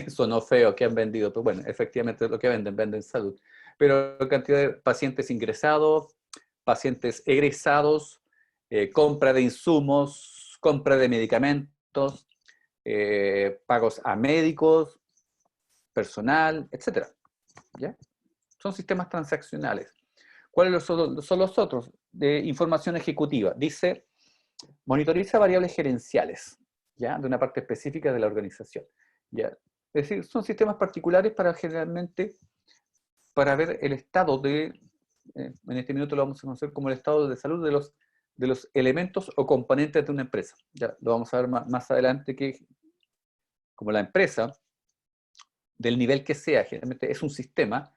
sonó feo que han vendido, pero bueno, efectivamente es lo que venden salud. Pero cantidad de pacientes ingresados, pacientes egresados, compra de insumos, compra de medicamentos, pagos a médicos, personal, etc. ¿Ya? Son sistemas transaccionales. ¿Cuáles son los otros? De información ejecutiva. Dice, monitoriza variables gerenciales, ¿ya? De una parte específica de la organización. ¿Ya? Es decir, son sistemas particulares para generalmente, para ver el estado de, en este minuto lo vamos a conocer como el estado de salud de los elementos o componentes de una empresa. Ya lo vamos a ver más adelante que, como la empresa, del nivel que sea, generalmente es un sistema.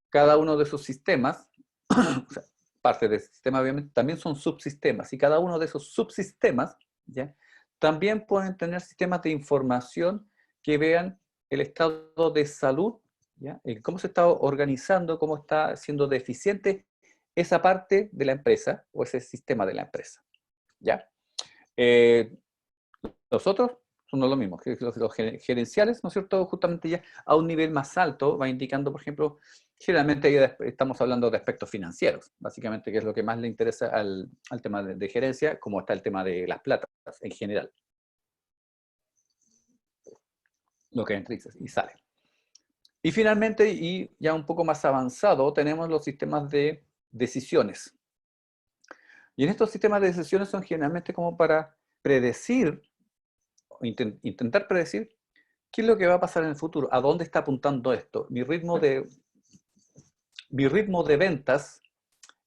Cada uno de esos sistemas, o sea, parte del sistema obviamente, también son subsistemas, y cada uno de esos subsistemas, ¿ya? También pueden tener sistemas de información que vean el estado de salud, ¿ya? Cómo se está organizando, cómo está siendo deficiente esa parte de la empresa, o ese sistema de la empresa, ¿ya? Los otros son lo mismo, los gerenciales, ¿no es cierto? Justamente ya a un nivel más alto va indicando, por ejemplo, generalmente ya estamos hablando de aspectos financieros, básicamente, que es lo que más le interesa al tema de gerencia, como está el tema de las platas en general. Lo que entra y sale. Y finalmente, y ya un poco más avanzado, tenemos los sistemas de decisiones. Y en estos sistemas de decisiones son generalmente como para predecir, intentar predecir qué es lo que va a pasar en el futuro, a dónde está apuntando esto. Mi ritmo de ventas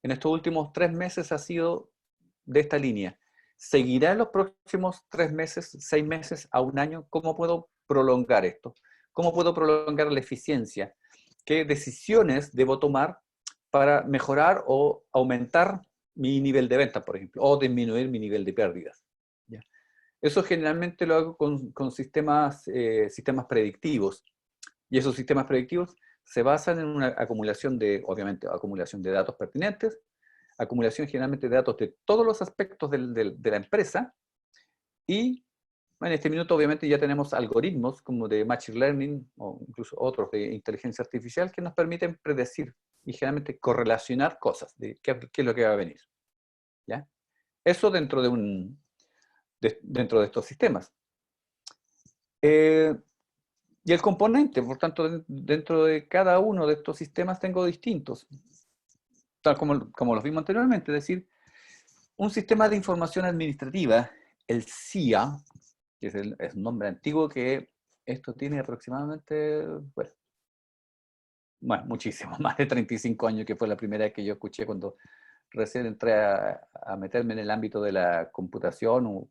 en estos últimos 3 meses ha sido de esta línea. ¿Seguirá en los próximos 3 meses, 6 meses, a un año? ¿Cómo puedo prolongar esto? ¿Cómo puedo prolongar la eficiencia? ¿Qué decisiones debo tomar para mejorar o aumentar mi nivel de venta, por ejemplo, o disminuir mi nivel de pérdidas? ¿Ya? Eso generalmente lo hago con sistemas predictivos. Y esos sistemas predictivos se basan en una acumulación obviamente, acumulación de datos pertinentes, acumulación generalmente de datos de todos los aspectos de la empresa, y en este minuto obviamente ya tenemos algoritmos como de Machine Learning, o incluso otros de inteligencia artificial, que nos permiten predecir y generalmente correlacionar cosas, de qué es lo que va a venir. ¿Ya? Eso dentro de estos sistemas. Y el componente, por tanto, dentro de cada uno de estos sistemas tengo distintos, tal como los vimos anteriormente, es decir, un sistema de información administrativa, el CIA, que es un nombre antiguo, que esto tiene aproximadamente, bueno, muchísimo, más de 35 años, que fue la primera vez que yo escuché cuando recién entré a meterme en el ámbito de la computación,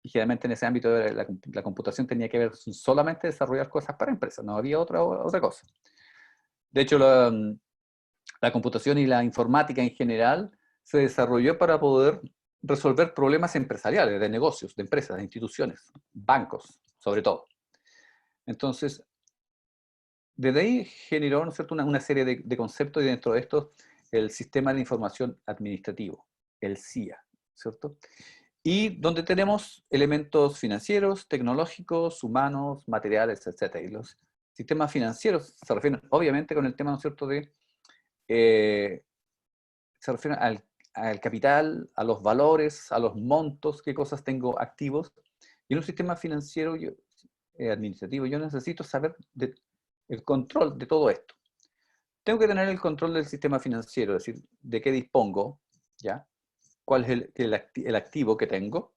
y generalmente en ese ámbito de la computación tenía que ver solamente desarrollar cosas para empresas, no había otra cosa. De hecho, la computación y la informática en general se desarrolló para poder resolver problemas empresariales, de negocios, de empresas, de instituciones, bancos, sobre todo. Entonces, desde ahí generó, ¿no es cierto?, una serie de conceptos, y dentro de estos, el Sistema de Información Administrativo, el CIA, ¿cierto? Y donde tenemos elementos financieros, tecnológicos, humanos, materiales, etc. Sistemas financieros se refieren obviamente con el tema, ¿no es cierto?, se refieren al capital, a los valores, a los montos, qué cosas tengo activos. Y en un sistema financiero administrativo yo necesito saber el control de todo esto. Tengo que tener el control del sistema financiero, es decir, de qué dispongo, ¿ya? Cuál es el activo que tengo,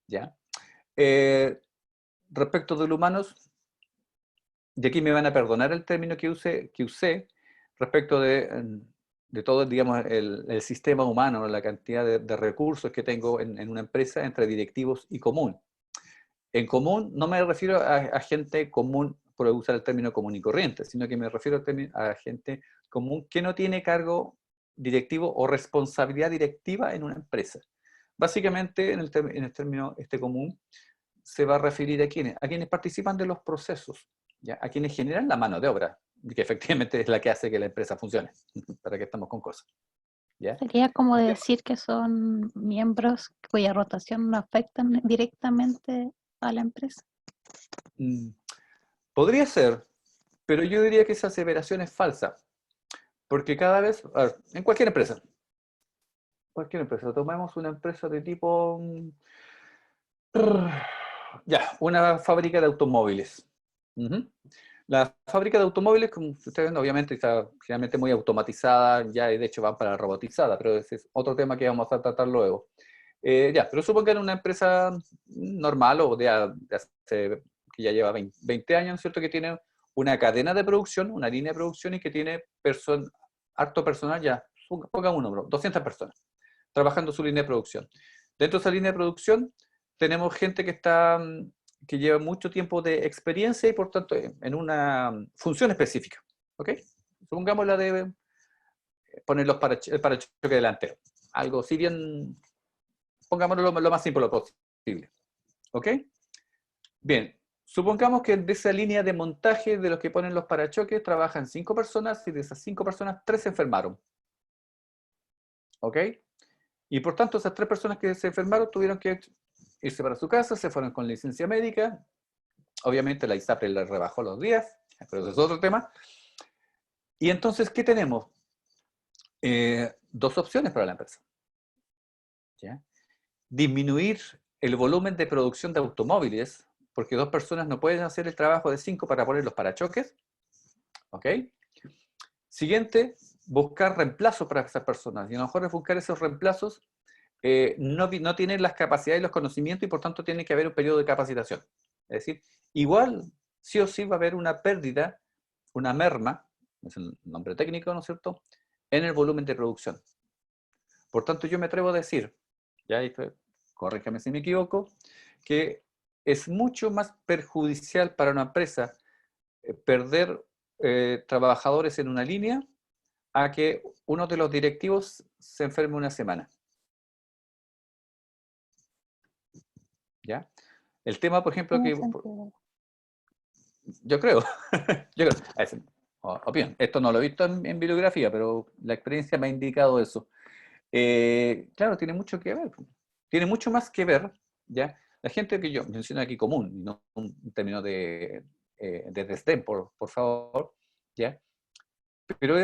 ¿ya? Respecto de los humanos, de aquí me van a perdonar el término que usé respecto de todo, digamos, el sistema humano, la cantidad de recursos que tengo en una empresa entre directivos y común. En común no me refiero a gente común por usar el término común y corriente, sino que me refiero a gente común que no tiene cargo directivo o responsabilidad directiva en una empresa. Básicamente, en el término común, se va a referir a quienes participan de los procesos, ¿ya? A quienes generan la mano de obra, que efectivamente es la que hace que la empresa funcione. ¿Para qué estamos con cosas? ¿Ya? Sería como decir que son miembros cuya rotación no afectan directamente a la empresa. Podría ser, pero yo diría que esa aseveración es falsa. Porque cada vez, a ver, en cualquier empresa, tomemos una empresa de tipo, una fábrica de automóviles. La fábrica de automóviles, como ustedes ven, obviamente está generalmente muy automatizada, ya de hecho van para robotizada, pero ese es otro tema que vamos a tratar luego. Pero supongo que en una empresa normal o de hace, que ya lleva 20 años, ¿cierto? Que tiene una cadena de producción, una línea de producción y que tiene harto personal, ya, pongan un número, 200 personas trabajando su línea de producción. Dentro de esa línea de producción tenemos gente que lleva mucho tiempo de experiencia y por tanto en una función específica, ¿ok? Supongamos la de poner el parachoque delantero. Algo, si bien, pongámoslo lo más simple posible, ¿ok? Bien, supongamos que de esa línea de montaje de los que ponen los parachoques trabajan 5 personas y de esas 5 personas 3 se enfermaron, ¿ok? Y por tanto esas 3 personas que se enfermaron tuvieron que irse para su casa, se fueron con licencia médica. Obviamente la ISAPRE les rebajó los días, pero eso es otro tema. Y entonces, ¿qué tenemos? 2 opciones para la empresa. ¿Ya? Disminuir el volumen de producción de automóviles, porque 2 personas no pueden hacer el trabajo de 5 para poner los parachoques. ¿Ok? Siguiente, buscar reemplazos para esas personas. Y a lo mejor es buscar esos reemplazos no tienen las capacidades y los conocimientos y por tanto tiene que haber un periodo de capacitación. Es decir, igual sí o sí va a haber una pérdida, una merma, es el nombre técnico, ¿no es cierto?, en el volumen de producción. Por tanto, yo me atrevo a decir, corríjame si me equivoco, que es mucho más perjudicial para una empresa perder trabajadores en una línea a que uno de los directivos se enferme una semana. ¿Ya? El tema, por ejemplo, que yo creo, opinión, esto no lo he visto en bibliografía, pero la experiencia me ha indicado eso. Claro, tiene mucho que ver, tiene mucho más que ver, ¿ya? La gente que yo menciono aquí común, no un término de desdén, por favor, ¿ya? Pero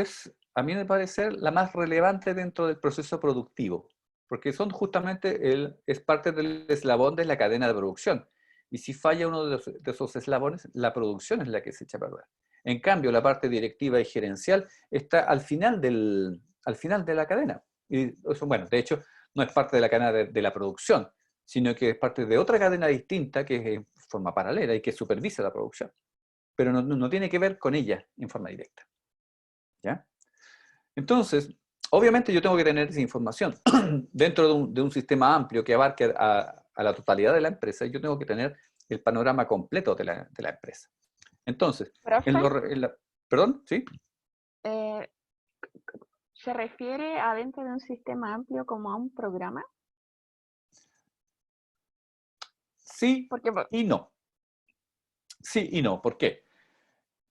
a mí me parece la más relevante dentro del proceso productivo, porque son justamente es parte del eslabón de la cadena de producción. Y si falla uno de esos eslabones, la producción es la que se echa a perder. En cambio, la parte directiva y gerencial está al final de la cadena. Y eso, bueno, de hecho, no es parte de la cadena de la producción, sino que es parte de otra cadena distinta que es en forma paralela y que supervisa la producción. Pero no tiene que ver con ella en forma directa. ¿Ya? Entonces, obviamente yo tengo que tener esa información. Dentro de un sistema amplio que abarque a la totalidad de la empresa, yo tengo que tener el panorama completo de la empresa. Entonces, ¿perdón? ¿Sí? ¿Se refiere a dentro de un sistema amplio como a un programa? Sí y no. Sí y no. ¿Por qué?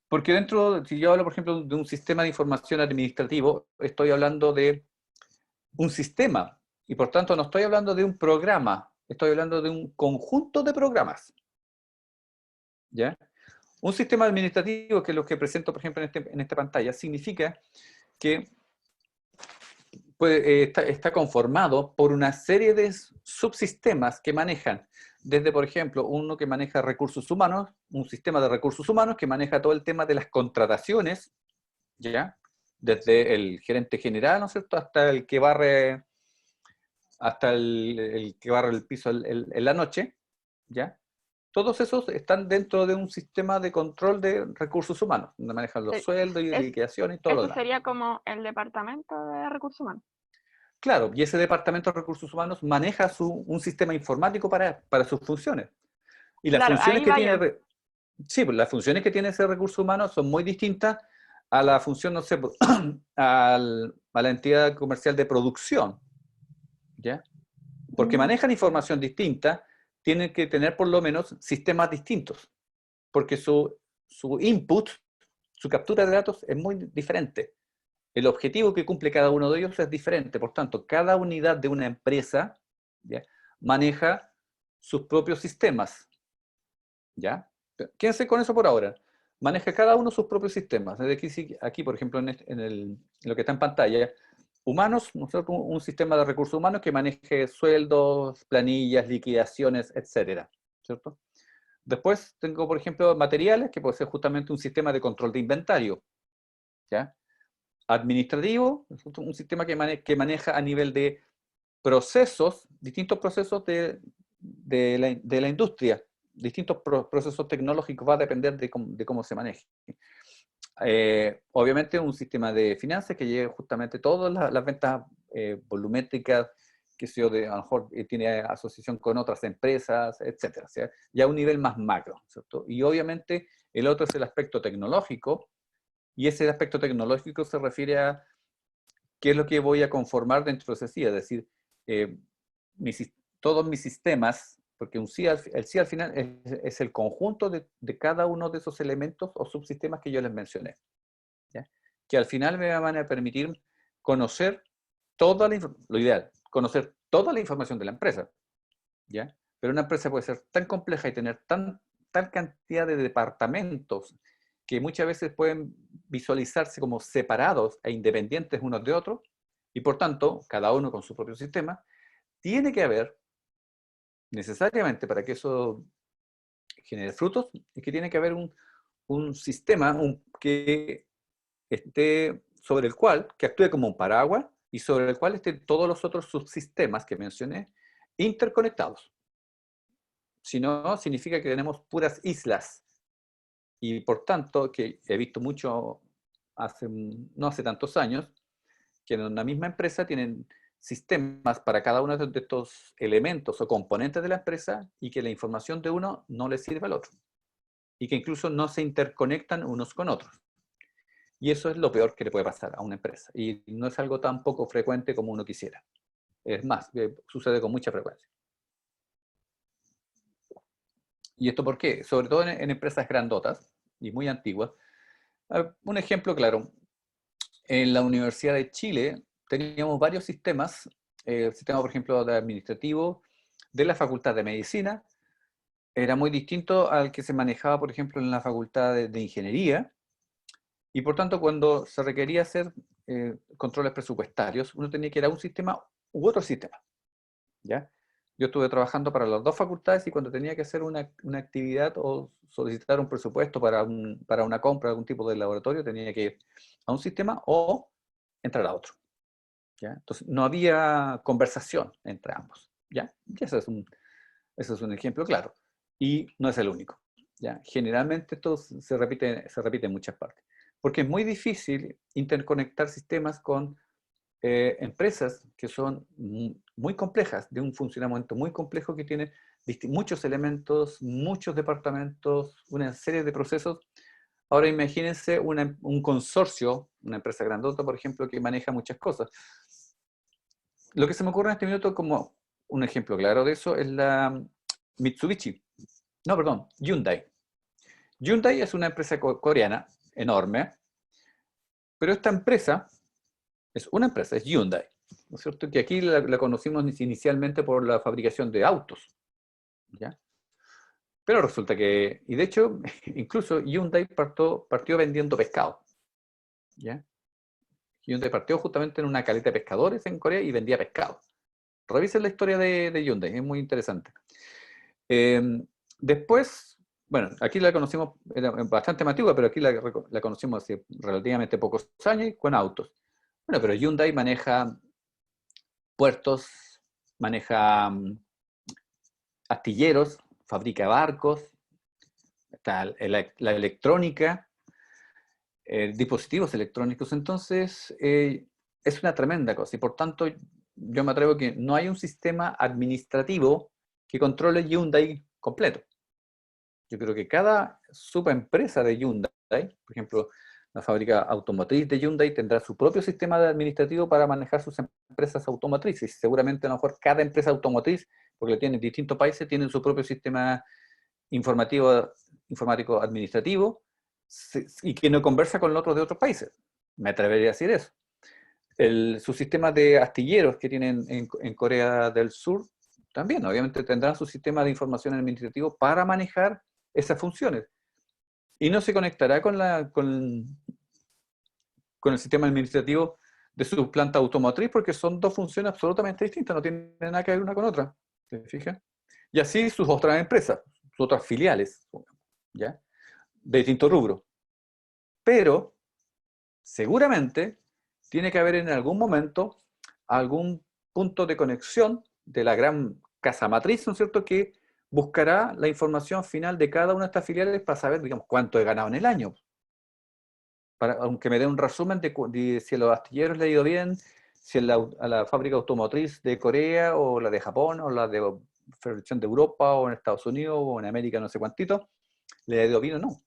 Porque si yo hablo, por ejemplo, de un sistema de información administrativo, estoy hablando de un sistema, y por tanto no estoy hablando de un programa, estoy hablando de un conjunto de programas. ¿Ya? Un sistema administrativo, que es lo que presento, por ejemplo, en esta pantalla, significa que está conformado por una serie de subsistemas que manejan, desde, por ejemplo, uno que maneja recursos humanos, un sistema de recursos humanos que maneja todo el tema de las contrataciones, ¿ya? Desde el gerente general, ¿no es cierto?, hasta el que barre, el que barre el piso en la noche, ¿ya? Todos esos están dentro de un sistema de control de recursos humanos, donde manejan los sueldos y liquidaciones y todo lo Eso demás. sería como el departamento de recursos humanos. Claro, y ese departamento de recursos humanos maneja un sistema informático para sus funciones. Y las Claro, funciones ahí que va tiene, yo. sí, pues las funciones que tiene ese recurso humano son muy distintas a la función, no sé, pues, a la entidad comercial de producción, ¿ya? Porque manejan información distinta, tienen que tener por lo menos sistemas distintos, porque su input, su captura de datos es muy diferente. El objetivo que cumple cada uno de ellos es diferente. Por tanto, cada unidad de una empresa, ¿ya?, maneja sus propios sistemas. ¿Ya? Quédense con eso por ahora. Maneja cada uno sus propios sistemas. Desde aquí, por ejemplo, en lo que está en pantalla, humanos, nosotros un sistema de recursos humanos que maneje sueldos, planillas, liquidaciones, etcétera, ¿cierto? Después tengo, por ejemplo, materiales, que puede ser justamente un sistema de control de inventario, ¿ya? Administrativo, un sistema que maneja a nivel de procesos, distintos procesos de la industria, distintos procesos tecnológicos, va a depender de cómo se maneje. Obviamente un sistema de finanzas que lleve justamente todas las ventas volumétricas, que a lo mejor tiene asociación con otras empresas, etcétera. O sea, ya a un nivel más macro, ¿cierto? Y obviamente el otro es el aspecto tecnológico, y ese aspecto tecnológico se refiere a qué es lo que voy a conformar dentro de ese CIA, es decir, todos mis sistemas, porque el CIA al final es el conjunto de cada uno de esos elementos o subsistemas que yo les mencioné, ¿ya? Que al final me van a permitir conocer lo ideal, conocer toda la información de la empresa, ¿ya? Pero una empresa puede ser tan compleja y tener tal cantidad de departamentos que muchas veces pueden visualizarse como separados e independientes unos de otros, y por tanto, cada uno con su propio sistema. Tiene que haber, necesariamente para que eso genere frutos, es que tiene que haber un sistema que esté sobre el cual, que actúe como un paraguas, y sobre el cual estén todos los otros subsistemas que mencioné interconectados. Si no, significa que tenemos puras islas. Y por tanto, que he visto mucho, no hace tantos años, que en una misma empresa tienen sistemas para cada uno de estos elementos o componentes de la empresa, y que la información de uno no le sirve al otro. Y que incluso no se interconectan unos con otros. Y eso es lo peor que le puede pasar a una empresa. Y no es algo tan poco frecuente como uno quisiera. Es más, sucede con mucha frecuencia. ¿Y esto por qué? Sobre todo en empresas grandotas y muy antiguas. Un ejemplo claro. En la Universidad de Chile teníamos varios sistemas. El sistema, por ejemplo, de administrativo de la Facultad de Medicina era muy distinto al que se manejaba, por ejemplo, en la Facultad de Ingeniería. Y por tanto, cuando se requería hacer controles presupuestarios, uno tenía que ir a un sistema u otro sistema, ¿ya? Yo estuve trabajando para las dos facultades, y cuando tenía que hacer una actividad o solicitar un presupuesto para una compra de algún tipo de laboratorio, tenía que ir a un sistema o entrar a otro, ¿ya? Entonces, no había conversación entre ambos, ¿ya? Y ese es un ejemplo claro. Y no es el único, ¿ya? Generalmente esto se repite en muchas partes, porque es muy difícil interconectar sistemas con empresas que son muy complejas, de un funcionamiento muy complejo, que tiene muchos elementos, muchos departamentos, una serie de procesos. Ahora imagínense un consorcio, una empresa grandota, por ejemplo, que maneja muchas cosas. Lo que se me ocurre en este minuto como un ejemplo claro de eso es la Mitsubishi. No, perdón, Hyundai. Hyundai es una empresa coreana enorme, pero esta empresa es una empresa, es Hyundai, ¿no es cierto? Que aquí la conocimos inicialmente por la fabricación de autos, ¿ya? Pero resulta que, y de hecho, incluso Hyundai partió vendiendo pescado. ¿Ya? Hyundai partió justamente en una caleta de pescadores en Corea y vendía pescado. Revisen la historia de Hyundai, es muy interesante. Después, bueno, aquí la conocimos, era bastante más antigua, pero aquí la conocimos hace relativamente pocos años con autos. Bueno, pero Hyundai maneja puertos, maneja astilleros, fabrica barcos, está la electrónica, dispositivos electrónicos. Entonces, es una tremenda cosa y por tanto yo me atrevo que no hay un sistema administrativo que controle Hyundai completo. Yo creo que cada subempresa de Hyundai, por ejemplo, la fábrica automotriz de Hyundai tendrá su propio sistema administrativo para manejar sus empresas automotrices. Seguramente a lo mejor cada empresa automotriz, porque lo tienen en distintos países, tienen su propio sistema informático administrativo y que no conversa con los otros de otros países. Me atrevería a decir eso. Sus sistemas de astilleros que tienen en Corea del Sur también, obviamente, tendrán su sistema de información administrativo para manejar esas funciones. Y no se conectará con el sistema administrativo de su planta automotriz porque son dos funciones absolutamente distintas, no tienen nada que ver una con otra. ¿Se fijan? Y así sus otras empresas, sus otras filiales, ¿ya? De distintos rubros. Pero, seguramente, tiene que haber en algún momento algún punto de conexión de la gran casa matriz, ¿no es cierto?, que buscará la información final de cada una de estas filiales para saber, digamos, cuánto he ganado en el año. Aunque me dé un resumen de si a los astilleros le ha ido bien, si a la fábrica automotriz de Corea, o la de Japón, o la de fabricación de Europa, o en Estados Unidos, o en América, no sé cuántito, le ha ido bien o no.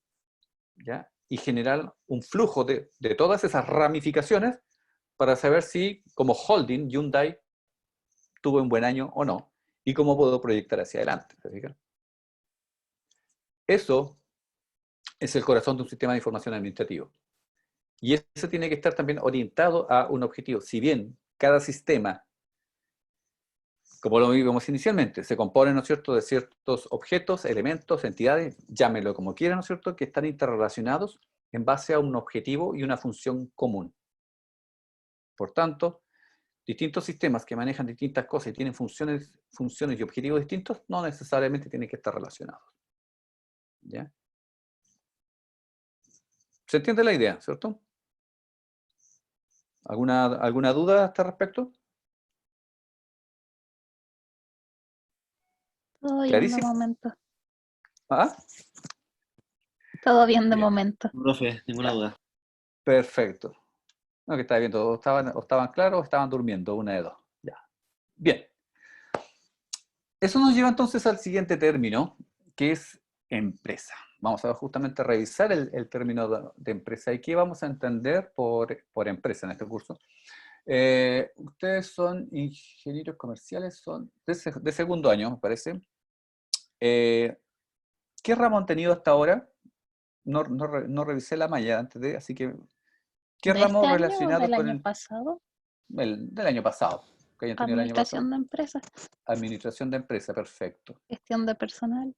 ¿Ya? Y generar un flujo de todas esas ramificaciones para saber si, como holding, Hyundai tuvo un buen año o no, y cómo puedo proyectar hacia adelante. ¿Se fijan? Eso es el corazón de un sistema de información administrativo. Y eso tiene que estar también orientado a un objetivo. Si bien cada sistema, como lo vimos inicialmente, se compone, ¿no es cierto?, de ciertos objetos, elementos, entidades, llámenlo como quieran, ¿no es cierto?, que están interrelacionados en base a un objetivo y una función común. Por tanto, distintos sistemas que manejan distintas cosas y tienen funciones y objetivos distintos, no necesariamente tienen que estar relacionados. ¿Ya? ¿Se entiende la idea, cierto? ¿Alguna duda a este respecto? Todo bien de ¿Clarísimo? momento. ¿Ah? Todo bien de Bien. momento. Profe, ninguna duda. Perfecto. No, que estaba viendo, o estaban claros o estaban durmiendo, una de dos. Ya. Bien. Eso nos lleva entonces al siguiente término, que es empresa. Vamos a justamente revisar el término de empresa y qué vamos a entender por empresa en este curso. Ustedes son ingenieros comerciales, son de segundo año, me parece. ¿Qué ramo han tenido hasta ahora? No revisé la malla antes de, así que, ¿qué ¿De ramo este año o relacionado del con año pasado? del año pasado? Que hayan tenido el año pasado. Administración de empresas, Administración de empresa, perfecto. gestión de personal.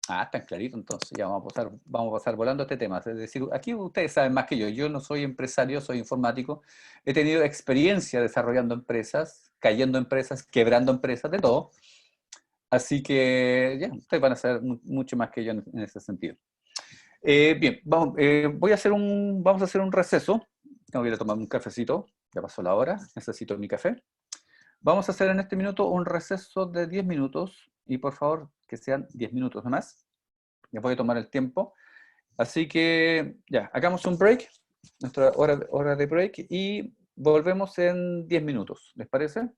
Ah, está clarito, entonces ya vamos a pasar volando este tema. Es decir, aquí ustedes saben más que yo. Yo no soy empresario, soy informático. He tenido experiencia desarrollando empresas, cayendo empresas, quebrando empresas, de todo. Así que ya, ustedes van a saber mucho más que yo en ese sentido. Bien, vamos a hacer un receso. Tengo que ir a tomar un cafecito. Ya pasó la hora, necesito mi café. Vamos a hacer en este minuto un receso de 10 minutos. Y por favor, que sean 10 minutos nomás. Ya voy a tomar el tiempo. Así que ya, hagamos un break, nuestra hora de break, y volvemos en 10 minutos. ¿Les parece?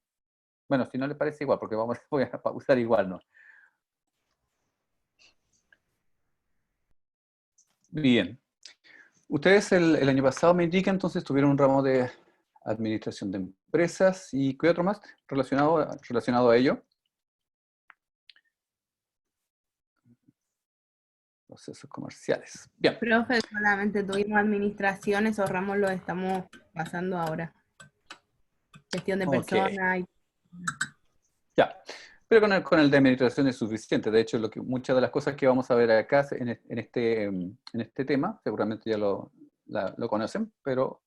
Bueno, si no les parece igual, porque voy a pausar igual, ¿no? Bien. Ustedes el año pasado, me indican, entonces tuvieron un ramo de administración de empresas. ¿Y qué otro más relacionado a ello? Procesos comerciales. Bien. Profe, solamente tuvimos administración, esos ramos los estamos pasando ahora. Gestión de personas. Ya. Pero con el de administración es suficiente. De hecho, muchas de las cosas que vamos a ver acá en este tema, seguramente ya lo conocen, pero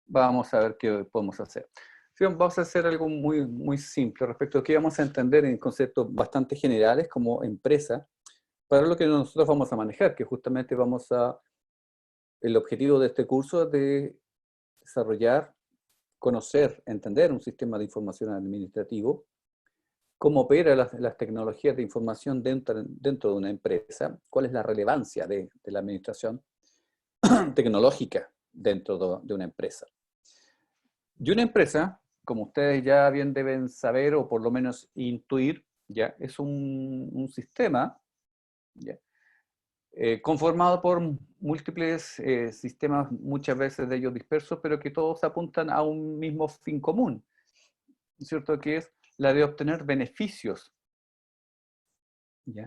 vamos a ver qué podemos hacer. Sí, vamos a hacer algo muy, muy simple respecto a qué vamos a entender en conceptos bastante generales como empresa, para lo que nosotros vamos a manejar, que justamente el objetivo de este curso es de desarrollar, conocer, entender un sistema de información administrativo, cómo opera las tecnologías de información dentro de una empresa, cuál es la relevancia de la administración tecnológica dentro de una empresa. Y una empresa, como ustedes ya bien deben saber o por lo menos intuir, ya es un sistema, ¿ya? Conformado por múltiples sistemas, muchas veces de ellos dispersos, pero que todos apuntan a un mismo fin común, ¿cierto? Que es la de obtener beneficios, ¿ya?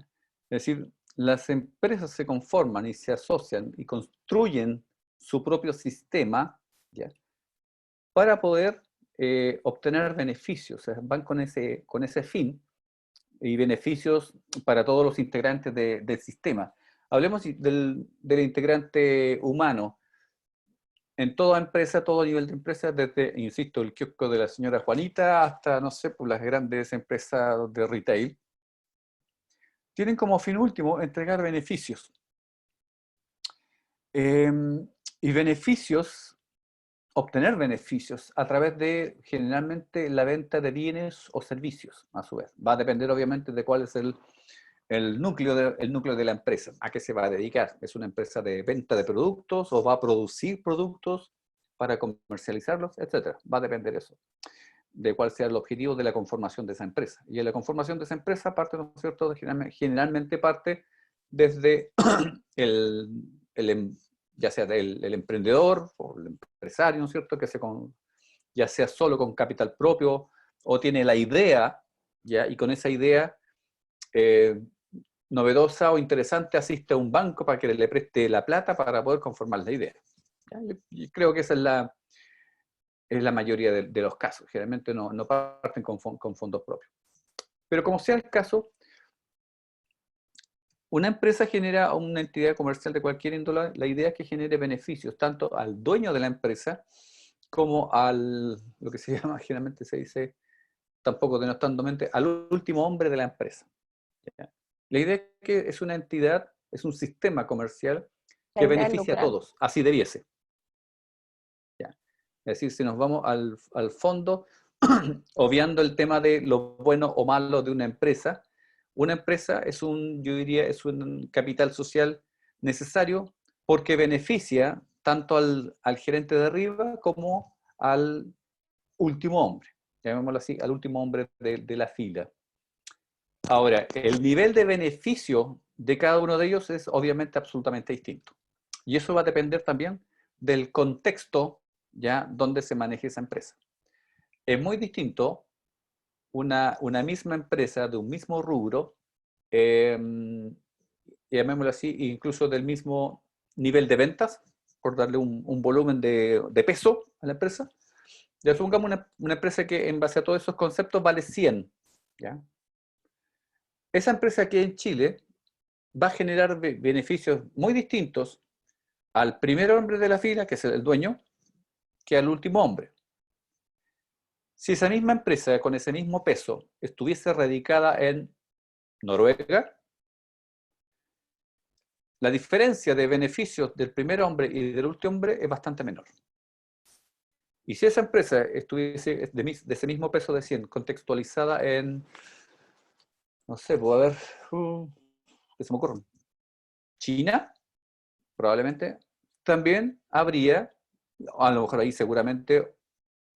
Es decir, las empresas se conforman y se asocian y construyen su propio sistema, ¿ya? Para poder obtener beneficios, o sea, van con ese fin y beneficios para todos los integrantes del sistema. Hablemos del integrante humano. En toda empresa, todo nivel de empresa, desde, insisto, el kiosco de la señora Juanita hasta, no sé, pues las grandes empresas de retail, tienen como fin último entregar beneficios. Y obtener beneficios a través de, generalmente, la venta de bienes o servicios, a su vez. Va a depender, obviamente, de cuál es el núcleo de la empresa, a qué se va a dedicar. ¿Es una empresa de venta de productos o va a producir productos para comercializarlos, etcétera? Va a depender eso, de cuál sea el objetivo de la conformación de esa empresa. Y en la conformación de esa empresa parte, ¿no es cierto?, generalmente parte desde ya sea el emprendedor o el empresario, ¿no es cierto?, ya sea solo con capital propio o tiene la idea, ¿ya? Y con esa idea novedosa o interesante asiste a un banco para que le preste la plata para poder conformar la idea. Yo creo que esa es la mayoría de los casos. Generalmente no parten con fondos propios. Pero como sea el caso, una empresa genera, una entidad comercial de cualquier índole, la idea es que genere beneficios tanto al dueño de la empresa como lo que se llama, generalmente se dice, tampoco denostando mente, al último hombre de la empresa. ¿Ya? La idea es que es una entidad, es un sistema comercial que beneficia a todos, así debiese. ¿Ya? Es decir, si nos vamos al fondo, obviando el tema de lo bueno o malo de una empresa yo diría, es un capital social necesario porque beneficia tanto al gerente de arriba como al último hombre, llamémoslo así, al último hombre de la fila. Ahora, el nivel de beneficio de cada uno de ellos es obviamente absolutamente distinto. Y eso va a depender también del contexto, ¿ya?, donde se maneje esa empresa. Es muy distinto una misma empresa de un mismo rubro, llamémoslo así, incluso del mismo nivel de ventas, por darle un volumen de peso a la empresa. Ya supongamos una empresa que en base a todos esos conceptos vale 100, ¿ya? Esa empresa aquí en Chile va a generar beneficios muy distintos al primer hombre de la fila, que es el dueño, que al último hombre. Si esa misma empresa con ese mismo peso estuviese radicada en Noruega, la diferencia de beneficios del primer hombre y del último hombre es bastante menor. Y si esa empresa estuviese de ese mismo peso de 100, contextualizada en, no sé, puedo ver, ¿qué se me ocurre? China, probablemente, también habría, a lo mejor ahí seguramente,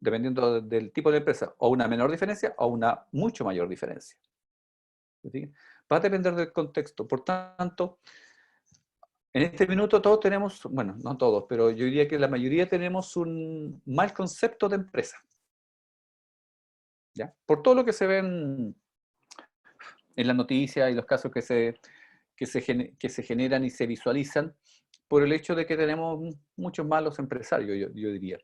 dependiendo del tipo de empresa, o una menor diferencia o una mucho mayor diferencia. ¿Sí? Va a depender del contexto. Por tanto, en este minuto todos tenemos, bueno, no todos, pero yo diría que la mayoría tenemos un mal concepto de empresa. ¿Ya? Por todo lo que se ve en las noticias y los casos que se generan y se visualizan, por el hecho de que tenemos muchos malos empresarios, yo diría.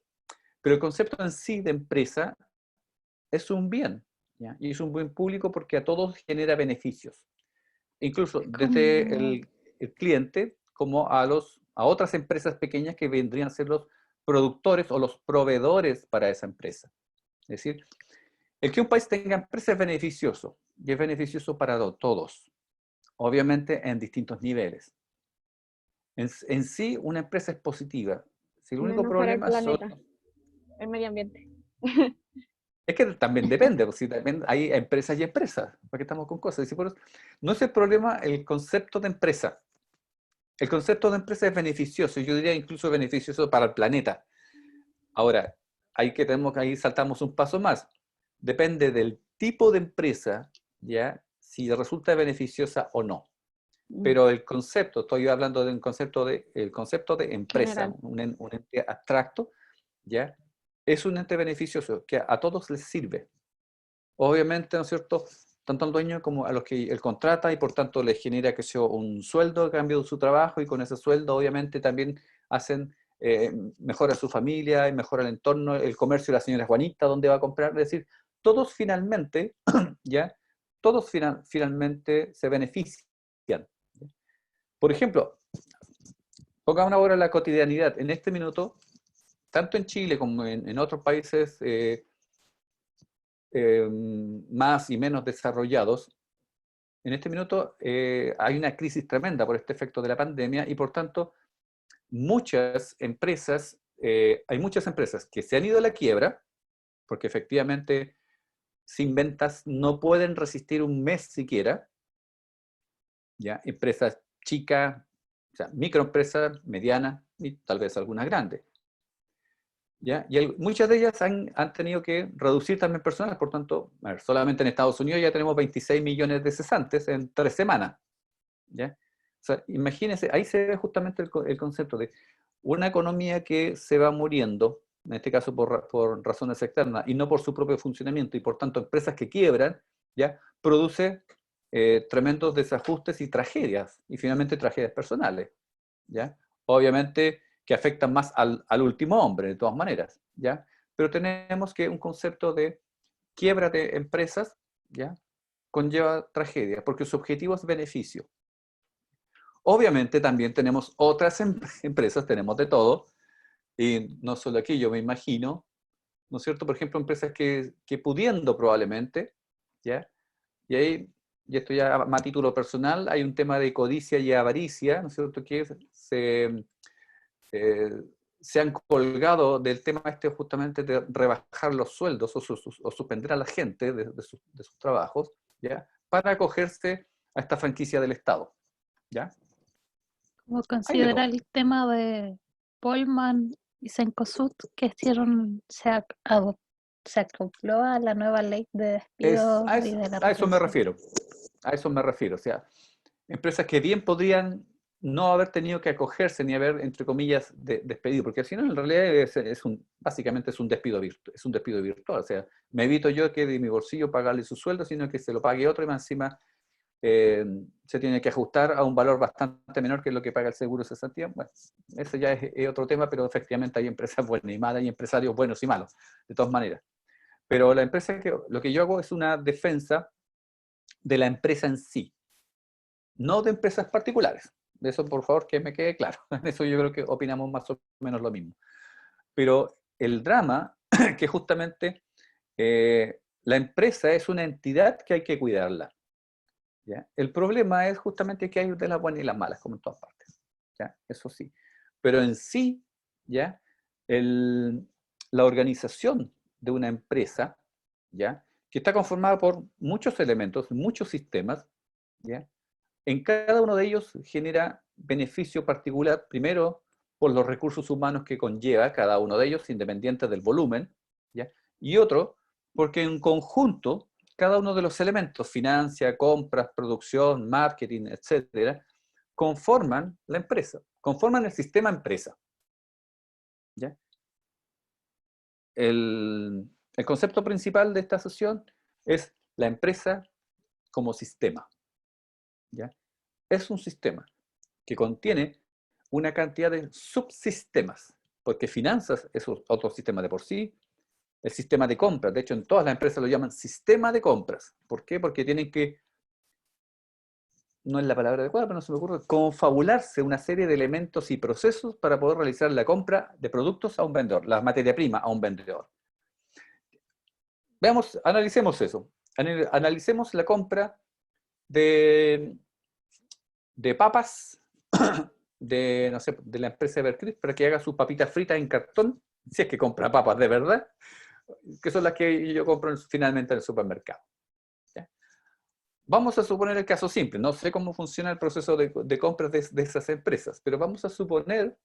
Pero el concepto en sí de empresa es un bien, ¿ya? Y es un bien público porque a todos genera beneficios. Incluso desde el cliente como a otras empresas pequeñas que vendrían a ser los productores o los proveedores para esa empresa. Es decir, el que un país tenga empresas es beneficioso, y es beneficioso para todos, obviamente en distintos niveles. En sí, una empresa es positiva. Si el único Menos para el problema son... planeta, el medio ambiente. Es que también depende, pues, si también hay empresas y empresas, ¿para qué estamos con cosas? No es el problema el concepto de empresa. El concepto de empresa es beneficioso, yo diría incluso beneficioso para el planeta. Ahora, ahí saltamos un paso más. Depende del tipo de empresa, ¿ya? Si resulta beneficiosa o no. Pero el concepto, estoy hablando de el concepto de empresa, General. un ente abstracto, ¿ya? Es un ente beneficioso que a todos les sirve. Obviamente, ¿no es cierto?, tanto al dueño como a los que él contrata y por tanto les genera que sea un sueldo a cambio de su trabajo y con ese sueldo obviamente también hacen, mejora su familia, mejora el entorno, el comercio de la señora Juanita, donde va a comprar, es decir, todos finalmente, ¿ya? Todos finalmente se benefician. ¿Ya? Por ejemplo, pongamos ahora la cotidianidad. En este minuto, tanto en Chile como en otros países más y menos desarrollados, en este minuto hay una crisis tremenda por este efecto de la pandemia y por tanto hay muchas empresas que se han ido a la quiebra porque efectivamente sin ventas no pueden resistir un mes siquiera, ¿ya? Empresas chicas, o sea, microempresas, medianas y tal vez algunas grandes. ¿Ya? Y muchas de ellas han tenido que reducir también personal, por tanto, a ver, solamente en Estados Unidos ya tenemos 26 millones de cesantes en 3 semanas. ¿Ya? O sea, imagínense, ahí se ve justamente el concepto de una economía que se va muriendo, en este caso por razones externas, y no por su propio funcionamiento, y por tanto empresas que quiebran, ¿ya? Produce tremendos desajustes y tragedias, y finalmente tragedias personales. ¿Ya? Obviamente que afectan más al último hombre, de todas maneras, ¿ya? Pero tenemos que un concepto de quiebra de empresas, ¿ya? Conlleva tragedia, porque su objetivo es beneficio. Obviamente también tenemos otras empresas, tenemos de todo, y no solo aquí, yo me imagino, ¿no es cierto? Por ejemplo, empresas que pudiendo probablemente, ¿ya? Y ahí, y esto ya más a título personal, hay un tema de codicia y avaricia, ¿no es cierto? Que se han colgado del tema este justamente de rebajar los sueldos o suspender a la gente de sus trabajos, ¿ya? Para acogerse a esta franquicia del Estado, ¿ya? Como Hay de considera todo. el tema de Polman y Cencosud que se acopló a la nueva ley de despido y de la A eso me retención. refiero. A eso me refiero. O sea, empresas que bien podrían no haber tenido que acogerse ni haber, entre comillas, despedido, porque si no, en realidad básicamente es un despido virtual. O sea, me evito yo que de mi bolsillo pagarle su sueldo, sino que se lo pague otro y más encima se tiene que ajustar a un valor bastante menor que lo que paga el seguro de cesantía. Bueno, eso ya es otro tema, pero efectivamente hay empresas buenas y malas y empresarios buenos y malos, de todas maneras. Pero lo que yo hago es una defensa de la empresa en sí, no de empresas particulares. De eso, por favor, que me quede claro. En eso yo creo que opinamos más o menos lo mismo. Pero el drama, que justamente la empresa es una entidad que hay que cuidarla. ¿Ya? El problema es justamente que hay de las buenas y las malas, como en todas partes. ¿Ya? Eso sí. Pero en sí, ¿ya? La organización de una empresa, ¿ya? Que está conformada por muchos elementos, muchos sistemas, ¿ya? En cada uno de ellos genera beneficio particular, primero por los recursos humanos que conlleva cada uno de ellos, independientes del volumen, ¿ya? Y otro, porque en conjunto, cada uno de los elementos, financia, compras, producción, marketing, etcétera, conforman la empresa, conforman el sistema empresa. ¿Ya? El concepto principal de esta sesión es la empresa como sistema. ¿Ya? Es un sistema que contiene una cantidad de subsistemas, porque finanzas es otro sistema de por sí, el sistema de compras. De hecho, en todas las empresas lo llaman sistema de compras. ¿Por qué? Porque tienen que, no es la palabra adecuada, pero no se me ocurre, confabularse una serie de elementos y procesos para poder realizar la compra de productos a un vendedor, la materia prima a un vendedor. Veamos, analicemos eso. Analicemos la compra de papas de, no sé, de la empresa Evercrisp para que haga sus papitas fritas en cartón, si es que compra papas de verdad, que son las que yo compro finalmente en el supermercado. ¿Ya? Vamos a suponer el caso simple, no sé cómo funciona el proceso de compras de esas empresas, pero vamos a suponer,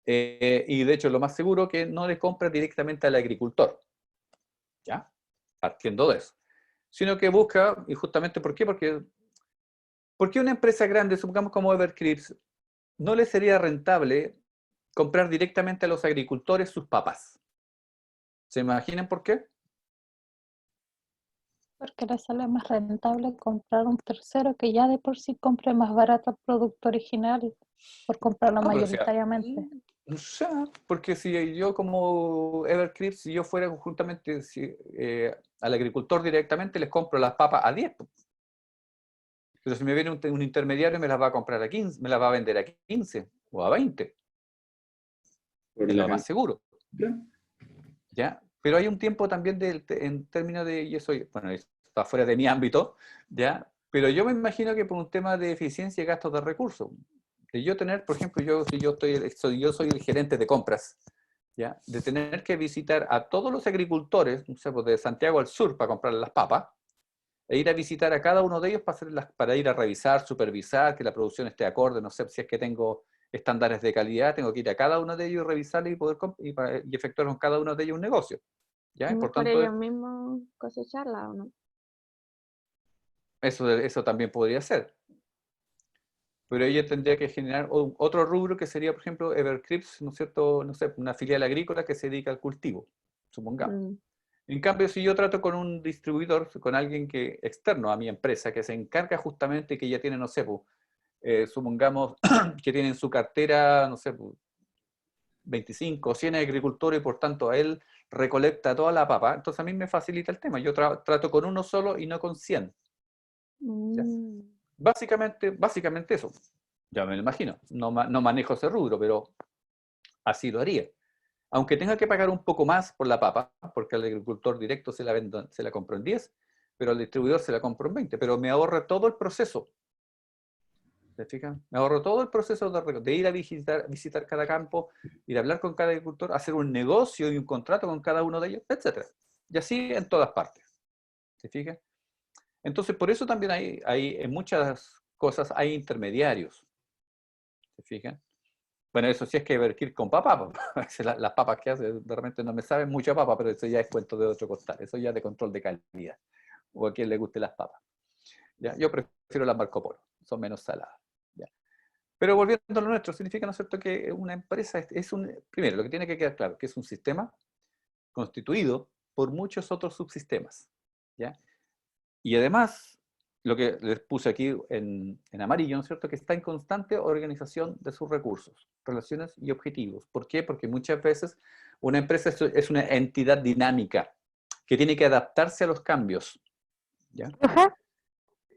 y de hecho lo más seguro, que no le compra directamente al agricultor, ¿ya? Partiendo de eso, sino que busca, y justamente ¿por qué? Porque una empresa grande, supongamos como Evercrisp, no le sería rentable comprar directamente a los agricultores sus papas. ¿Se imaginan por qué? Porque le sale más rentable comprar un tercero que ya de por sí compre más barato el producto original por comprarlo No, pero o sea, mayoritariamente. o sea, porque si yo como Evercrisp, si yo fuera justamente al agricultor directamente, les compro las papas a 10. Pero si me viene un intermediario, me las va a comprar a 15, me las va a vender a 15 o a 20. Es lo más seguro. ¿Ya? Pero hay un tiempo también en términos de, y eso, bueno, está fuera de mi ámbito, ¿ya? Pero yo me imagino que por un tema de eficiencia y gastos de recursos, de yo tener, por ejemplo, yo soy el gerente de compras, ¿ya? De tener que visitar a todos los agricultores, no sé, pues de Santiago al sur para comprar las papas, e ir a visitar a cada uno de ellos para ir a revisar, supervisar, que la producción esté acorde, no sé si es que tengo estándares de calidad, tengo que ir a cada uno de ellos y revisarle y poder y efectuar con cada uno de ellos un negocio. ¿Ya? Es Por mejor tanto, ellos mismos cosecharla, ¿o no? eso también podría ser. Pero ella tendría que generar otro rubro que sería, por ejemplo, Evercrisp, ¿no es cierto? No sé, una filial agrícola que se dedica al cultivo, supongamos. En cambio, si yo trato con un distribuidor, con alguien externo a mi empresa, que se encarga justamente, que ya tiene, no sé, supongamos que tiene en su cartera, no sé, 25 o 100 agricultores y por tanto a él recolecta toda la papa, entonces a mí me facilita el tema. Yo trato con uno solo y no con 100. ¿Ya? Básicamente eso. Ya me lo imagino. No manejo ese rubro, pero así lo haría. Aunque tenga que pagar un poco más por la papa, porque al agricultor directo se la compró en 10, pero al distribuidor se la compró en 20, pero me ahorra todo el proceso. ¿Se fijan? Me ahorro todo el proceso de ir a visitar cada campo, ir a hablar con cada agricultor, hacer un negocio y un contrato con cada uno de ellos, etc. Y así en todas partes. ¿Se fijan? Entonces, por eso también hay en muchas cosas hay intermediarios. ¿Se fijan? Bueno, eso sí es que Evercrisp con papa. Las papas que hace, de repente no me saben mucha papa, pero eso ya es cuento de otro costal. Eso ya es de control de calidad. O a quien le guste las papas. ¿Ya? Yo prefiero las Marco Polo. Son menos saladas. ¿Ya? Pero volviendo a lo nuestro, significa, ¿no es cierto?, que una empresa primero, lo que tiene que quedar claro, que es un sistema constituido por muchos otros subsistemas. ¿Ya? Y además, lo que les puse aquí en amarillo, ¿no es cierto?, que está en constante organización de sus recursos, relaciones y objetivos. ¿Por qué? Porque muchas veces una empresa es una entidad dinámica que tiene que adaptarse a los cambios. ¿Ya?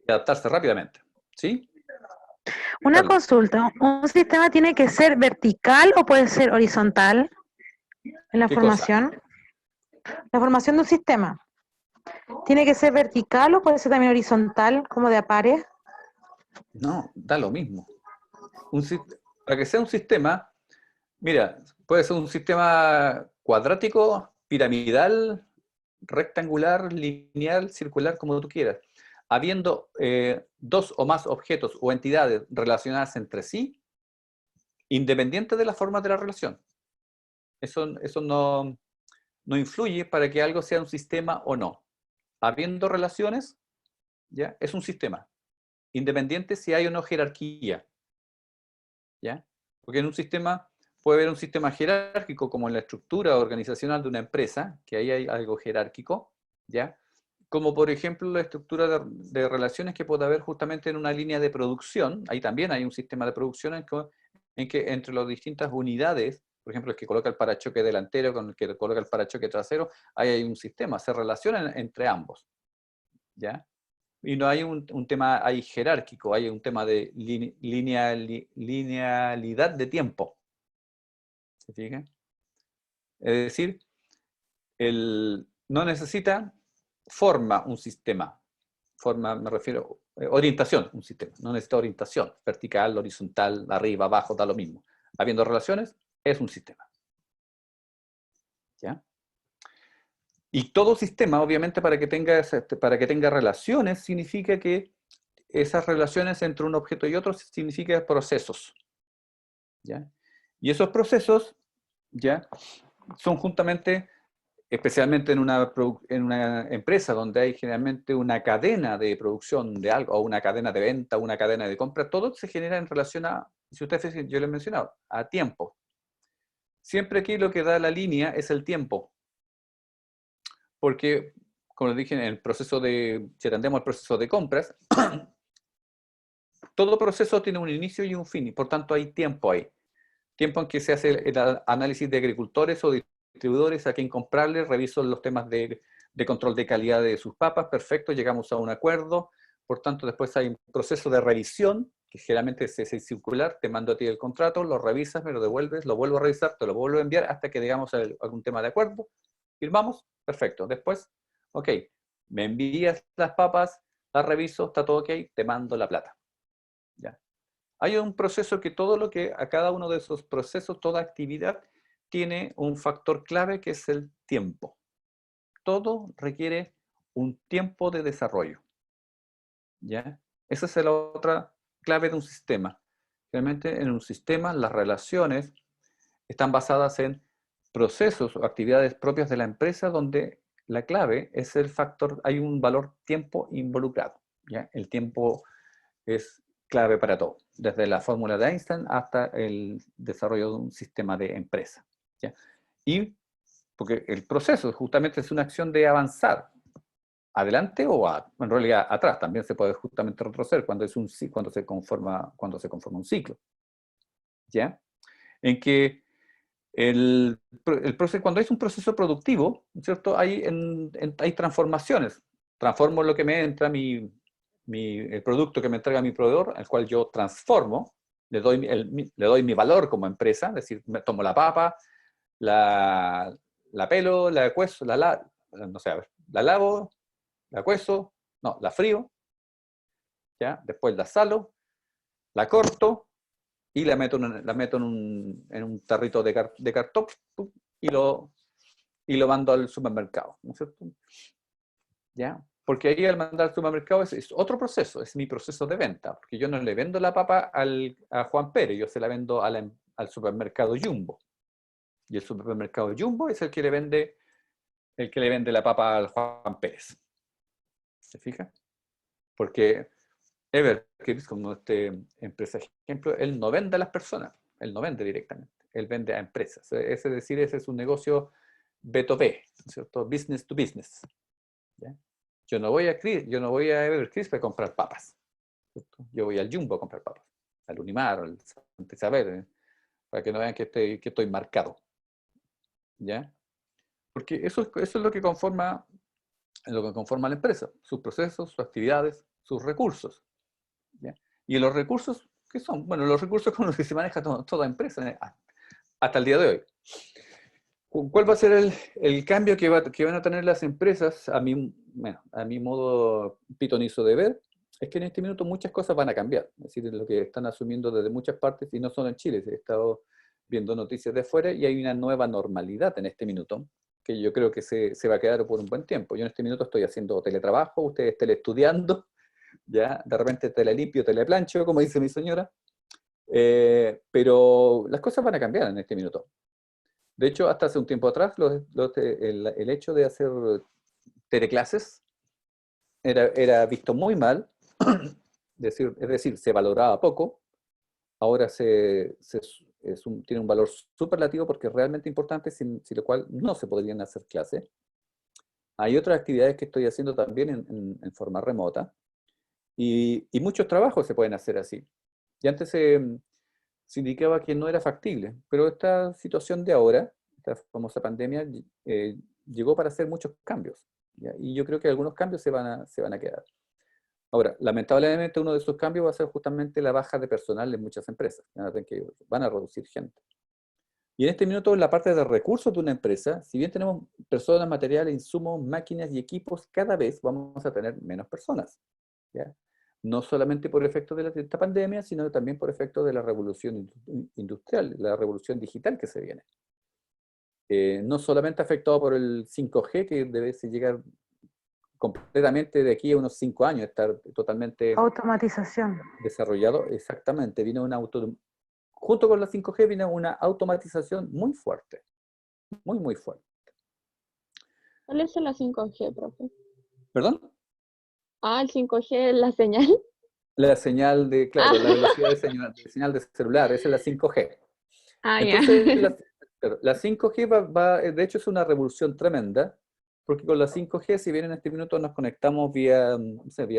Y adaptarse rápidamente. ¿Sí? Una consulta, ¿un sistema tiene que ser vertical o puede ser horizontal en la formación? La formación de un sistema. ¿Tiene que ser vertical o puede ser también horizontal, como de a pares? No, da lo mismo. Para que sea un sistema, mira, puede ser un sistema cuadrático, piramidal, rectangular, lineal, circular, como tú quieras. Habiendo dos o más objetos o entidades relacionadas entre sí, independiente de la forma de la relación. Eso no influye para que algo sea un sistema o no. Habiendo relaciones, ¿ya? Es un sistema. Independiente si hay o no jerarquía. ¿Ya? Porque en un sistema puede haber un sistema jerárquico, como en la estructura organizacional de una empresa, que ahí hay algo jerárquico, ¿ya? Como por ejemplo la estructura de relaciones que puede haber justamente en una línea de producción. Ahí también hay un sistema de producción en que entre las distintas unidades, por ejemplo, el que coloca el parachoque delantero con el que coloca el parachoque trasero, ahí hay un sistema, se relacionan entre ambos, ¿ya? Y no hay un tema ahí jerárquico, hay un tema de linealidad de tiempo. ¿Se fijan? Es decir, no necesita forma un sistema. Forma, me refiero, orientación, un sistema. No necesita orientación, vertical, horizontal, arriba, abajo, da lo mismo. Habiendo relaciones, es un sistema. ¿Ya? Y todo sistema, obviamente, para que tenga relaciones, significa que esas relaciones entre un objeto y otro significan procesos. ¿Ya? Y esos procesos, ¿ya?, son justamente, especialmente en una empresa donde hay generalmente una cadena de producción de algo, o una cadena de venta, una cadena de compra, todo se genera en relación a, si ustedes, yo les he mencionado, a tiempo. Siempre aquí lo que da la línea es el tiempo. Porque, como les dije, en el proceso si atendemos al proceso de compras, todo proceso tiene un inicio y un fin, y por tanto hay tiempo ahí. Tiempo en que se hace el análisis de agricultores o distribuidores a quien comprarle, reviso los temas de control de calidad de sus papas, perfecto, llegamos a un acuerdo, por tanto después hay un proceso de revisión, que generalmente es circular, te mando a ti el contrato, lo revisas, me lo devuelves, lo vuelvo a revisar, te lo vuelvo a enviar hasta que llegamos a algún tema de acuerdo, firmamos, perfecto, después, ok, me envías las papas, las reviso, está todo ok, te mando la plata. ¿Ya? Hay un proceso que a cada uno de esos procesos, toda actividad, tiene un factor clave que es el tiempo. Todo requiere un tiempo de desarrollo. ¿Ya? Esa es la otra clave de un sistema. Realmente en un sistema las relaciones están basadas en procesos o actividades propias de la empresa donde la clave es el factor, hay un valor tiempo involucrado. ¿Ya? El tiempo es clave para todo, desde la fórmula de Einstein hasta el desarrollo de un sistema de empresa. ¿Ya? Y porque el proceso justamente es una acción de avanzar adelante o en realidad atrás, también se puede justamente retroceder cuando se conforma un ciclo. ¿Ya? En que el proceso, cuando es un proceso productivo, ¿cierto? Hay transformaciones. Transformo lo que me entra, el producto que me entrega mi proveedor, al cual yo transformo, le doy mi valor como empresa, es decir, me tomo la papa, la pelo, la cuezo, la lavo, la cuezo, no, la frío, ¿ya? Después la salo, la corto y la meto en un tarrito de cartón y lo mando al supermercado, ¿no es cierto? ¿Ya? Porque ahí al mandar al supermercado es otro proceso, es mi proceso de venta, porque yo no le vendo la papa a Juan Pérez, yo se la vendo al supermercado Jumbo. Y el supermercado Jumbo es el que le vende la papa al Juan Pérez. ¿Se fija? Porque Evercrisp, como empresa ejemplo, él no vende a las personas, él no vende directamente, él vende a empresas. Es decir, ese es un negocio B2B, ¿cierto? Business to business. ¿Ya? Yo no voy a Evercrisp a comprar papas, ¿cierto? Yo voy al Jumbo a comprar papas, al Unimar, al Santa Isabel, para que no vean que estoy marcado. ¿Ya? Porque eso es lo que conforma la empresa, sus procesos, sus actividades, sus recursos. ¿Ya? Y los recursos, ¿qué son? Bueno, los recursos con los que se maneja toda empresa hasta el día de hoy. ¿Cuál va a ser el cambio que van a tener las empresas, a mi modo pitonizo de ver? Es que en este minuto muchas cosas van a cambiar. Es decir, lo que están asumiendo desde muchas partes, y no solo en Chile, he estado viendo noticias de afuera, y hay una nueva normalidad en este minuto, que yo creo que se va a quedar por un buen tiempo. Yo en este minuto estoy haciendo teletrabajo, ustedes teleestudiando, ¿ya? De repente telelimpio, teleplancho, como dice mi señora, pero las cosas van a cambiar en este minuto. De hecho, hasta hace un tiempo atrás, el hecho de hacer teleclases era visto muy mal, es decir, se valoraba poco. Ahora tiene un valor superlativo porque es realmente importante, sin lo cual no se podrían hacer clases. Hay otras actividades que estoy haciendo también en forma remota, y muchos trabajos se pueden hacer así. Y antes se indicaba que no era factible, pero esta situación de ahora, esta famosa pandemia, llegó para hacer muchos cambios, ¿ya? Y yo creo que algunos cambios se van a quedar. Ahora, lamentablemente uno de esos cambios va a ser justamente la baja de personal en muchas empresas, que van a reducir gente. Y en este minuto, en la parte de recursos de una empresa, si bien tenemos personas, materiales, insumos, máquinas y equipos, cada vez vamos a tener menos personas, ¿ya? No solamente por efecto de esta pandemia, sino también por efecto de la revolución industrial, la revolución digital que se viene. No solamente afectado por el 5G, que debe llegar completamente de aquí a unos 5 años, estar totalmente Automatización. desarrollado. Exactamente, junto con la 5G viene una automatización muy fuerte, muy fuerte. ¿Cuál es la 5G, profe? ¿Perdón? Ah, el 5G es la señal. La señal de, claro, la velocidad de señal de celular, esa es la 5G. Ah, ya. Entonces, la 5G de hecho es una revolución tremenda, porque con la 5G, si bien en este minuto nos conectamos vía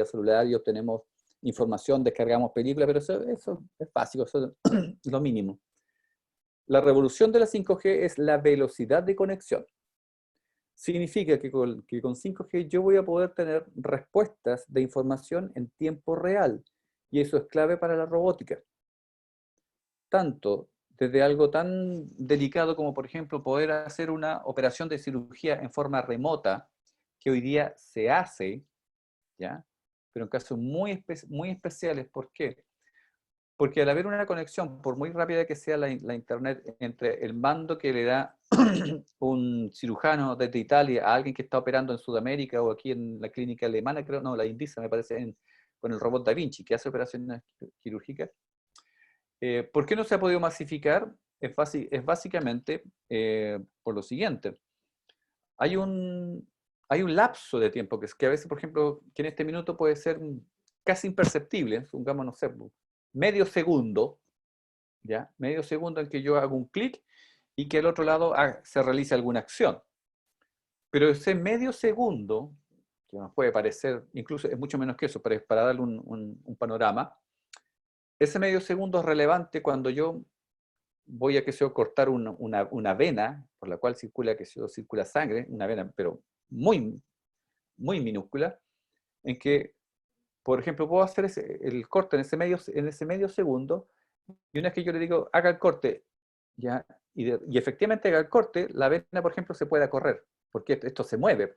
celular y obtenemos información, descargamos películas, pero eso es básico, eso es lo mínimo. La revolución de la 5G es la velocidad de conexión. Significa que con 5G yo voy a poder tener respuestas de información en tiempo real, y eso es clave para la robótica. Tanto desde algo tan delicado como, por ejemplo, poder hacer una operación de cirugía en forma remota, que hoy día se hace, ¿ya? Pero en casos muy especiales. ¿Por qué? Porque al haber una conexión, por muy rápida que sea la internet, entre el mando que le da un cirujano desde Italia a alguien que está operando en Sudamérica o aquí en la clínica alemana, creo, no, la Indisa me parece, con el robot Da Vinci, que hace operaciones quirúrgicas. ¿Por qué no se ha podido masificar? Es básicamente por lo siguiente. Hay un lapso de tiempo que a veces, por ejemplo, que en este minuto puede ser casi imperceptible, supongamos, no sé, medio segundo, ¿ya? Medio segundo en que yo hago un clic y que al otro lado se realice alguna acción. Pero ese medio segundo, que nos puede parecer, incluso es mucho menos que eso, pero es para darle un panorama, ese medio segundo es relevante cuando yo voy a cortar una vena por la cual circula sangre, una vena, pero muy minúscula, en que, por ejemplo, puedo hacer el corte en ese medio segundo, y una vez que yo le digo, haga el corte, ¿ya? Y efectivamente haga el corte, la vena, por ejemplo, se puede correr, porque esto se mueve,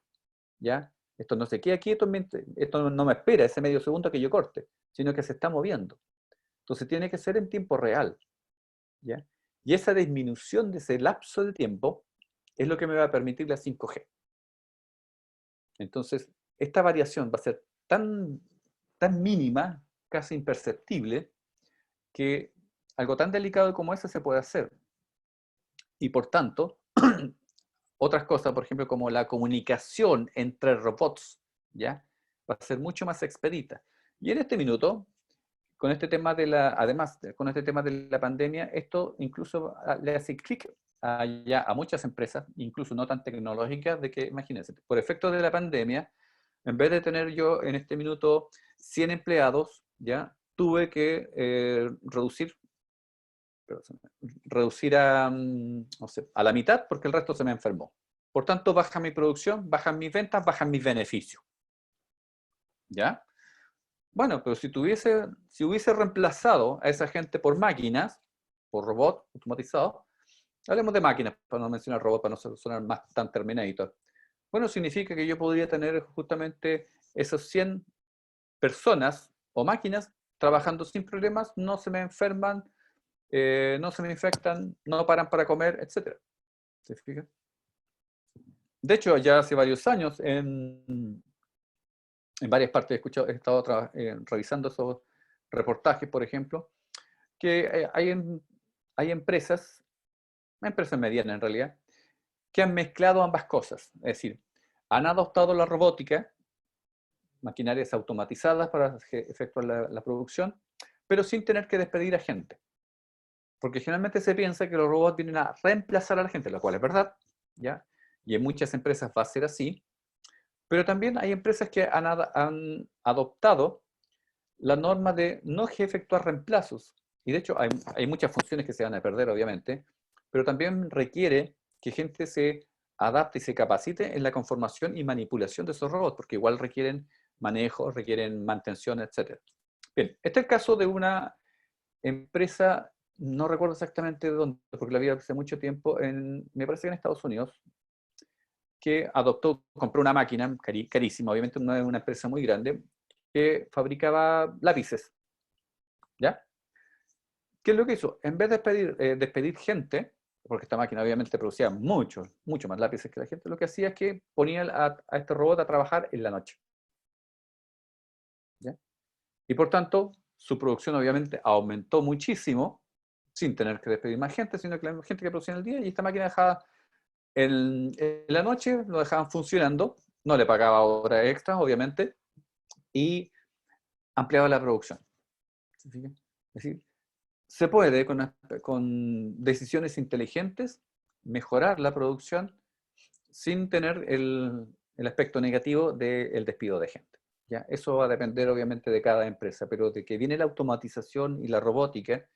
¿ya? Esto no se queda quieto, esto no me espera ese medio segundo que yo corte, sino que se está moviendo. Entonces tiene que ser en tiempo real, ¿ya? Y esa disminución de ese lapso de tiempo es lo que me va a permitir la 5G. Entonces, esta variación va a ser tan mínima, casi imperceptible, que algo tan delicado como eso se puede hacer. Y por tanto, otras cosas, por ejemplo, como la comunicación entre robots, ¿ya? Va a ser mucho más expedita. Y en este minuto, con este tema con este tema de la pandemia, esto incluso le hace clic a muchas empresas, incluso no tan tecnológicas, de que, imagínense, por efecto de la pandemia, en vez de tener yo en este minuto 100 empleados, ¿ya? Tuve que reducir no sé, a la mitad porque el resto se me enfermó. Por tanto, baja mi producción, bajan mis ventas, bajan mis beneficios. ¿Ya? Bueno, pero si hubiese reemplazado a esa gente por máquinas, por robots automatizados, hablemos de máquinas, para no mencionar robots, para no sonar más tan Terminator. Bueno, significa que yo podría tener justamente esos 100 personas o máquinas trabajando sin problemas, no se me enferman, no se me infectan, no paran para comer, etc. ¿Se fija? De hecho, ya hace varios años, en varias partes he estado revisando esos reportajes, por ejemplo, que hay empresas medianas en realidad, que han mezclado ambas cosas. Es decir, han adoptado la robótica, maquinarias automatizadas para efectuar la producción, pero sin tener que despedir a gente. Porque generalmente se piensa que los robots vienen a reemplazar a la gente, lo cual es verdad, ¿ya? Y en muchas empresas va a ser así, pero también hay empresas que han adoptado la norma de no efectuar reemplazos, y de hecho hay muchas funciones que se van a perder, obviamente, pero también requiere que gente se adapte y se capacite en la conformación y manipulación de esos robots, porque igual requieren manejo, requieren mantención, etc. Bien, este es el caso de una empresa, no recuerdo exactamente dónde, porque la vi hace mucho tiempo, me parece que en Estados Unidos, que compró una máquina carísima, obviamente no es una empresa muy grande, que fabricaba lápices, ¿ya? ¿Qué es lo que hizo? En vez de despedir gente, porque esta máquina obviamente producía mucho más lápices que la gente, lo que hacía es que ponía a este robot a trabajar en la noche, ¿ya? Y por tanto, su producción obviamente aumentó muchísimo, sin tener que despedir más gente, sino que la gente que producía en el día, y esta máquina dejaba en la noche, lo dejaban funcionando, no le pagaba horas extras, obviamente, y ampliaba la producción. ¿Se fijan? Es decir, se puede, con decisiones inteligentes, mejorar la producción sin tener el aspecto negativo del despido de gente. ¿Ya? Eso va a depender obviamente de cada empresa, pero de que viene la automatización y la robótica,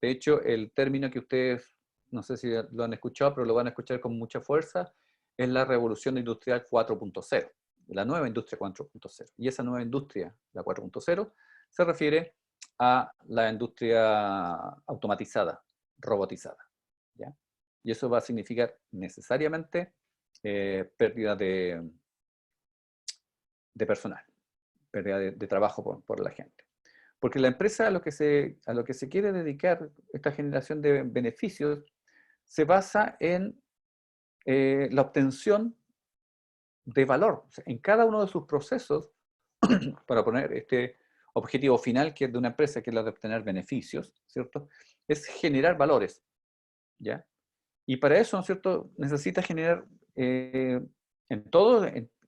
de hecho, el término que ustedes, no sé si lo han escuchado, pero lo van a escuchar con mucha fuerza, es la revolución industrial 4.0, la nueva industria 4.0. Y esa nueva industria, la 4.0, se refiere a la industria automatizada, robotizada, ¿ya? Y eso va a significar necesariamente pérdida de personal, pérdida de trabajo por la gente. Porque la empresa a lo que se quiere dedicar, esta generación de beneficios, se basa en la obtención de valor. O sea, en cada uno de sus procesos, para poner este objetivo final que es de una empresa, que es la de obtener beneficios, ¿cierto? Es generar valores, ¿ya? Y para eso, ¿no es cierto?, necesita generar en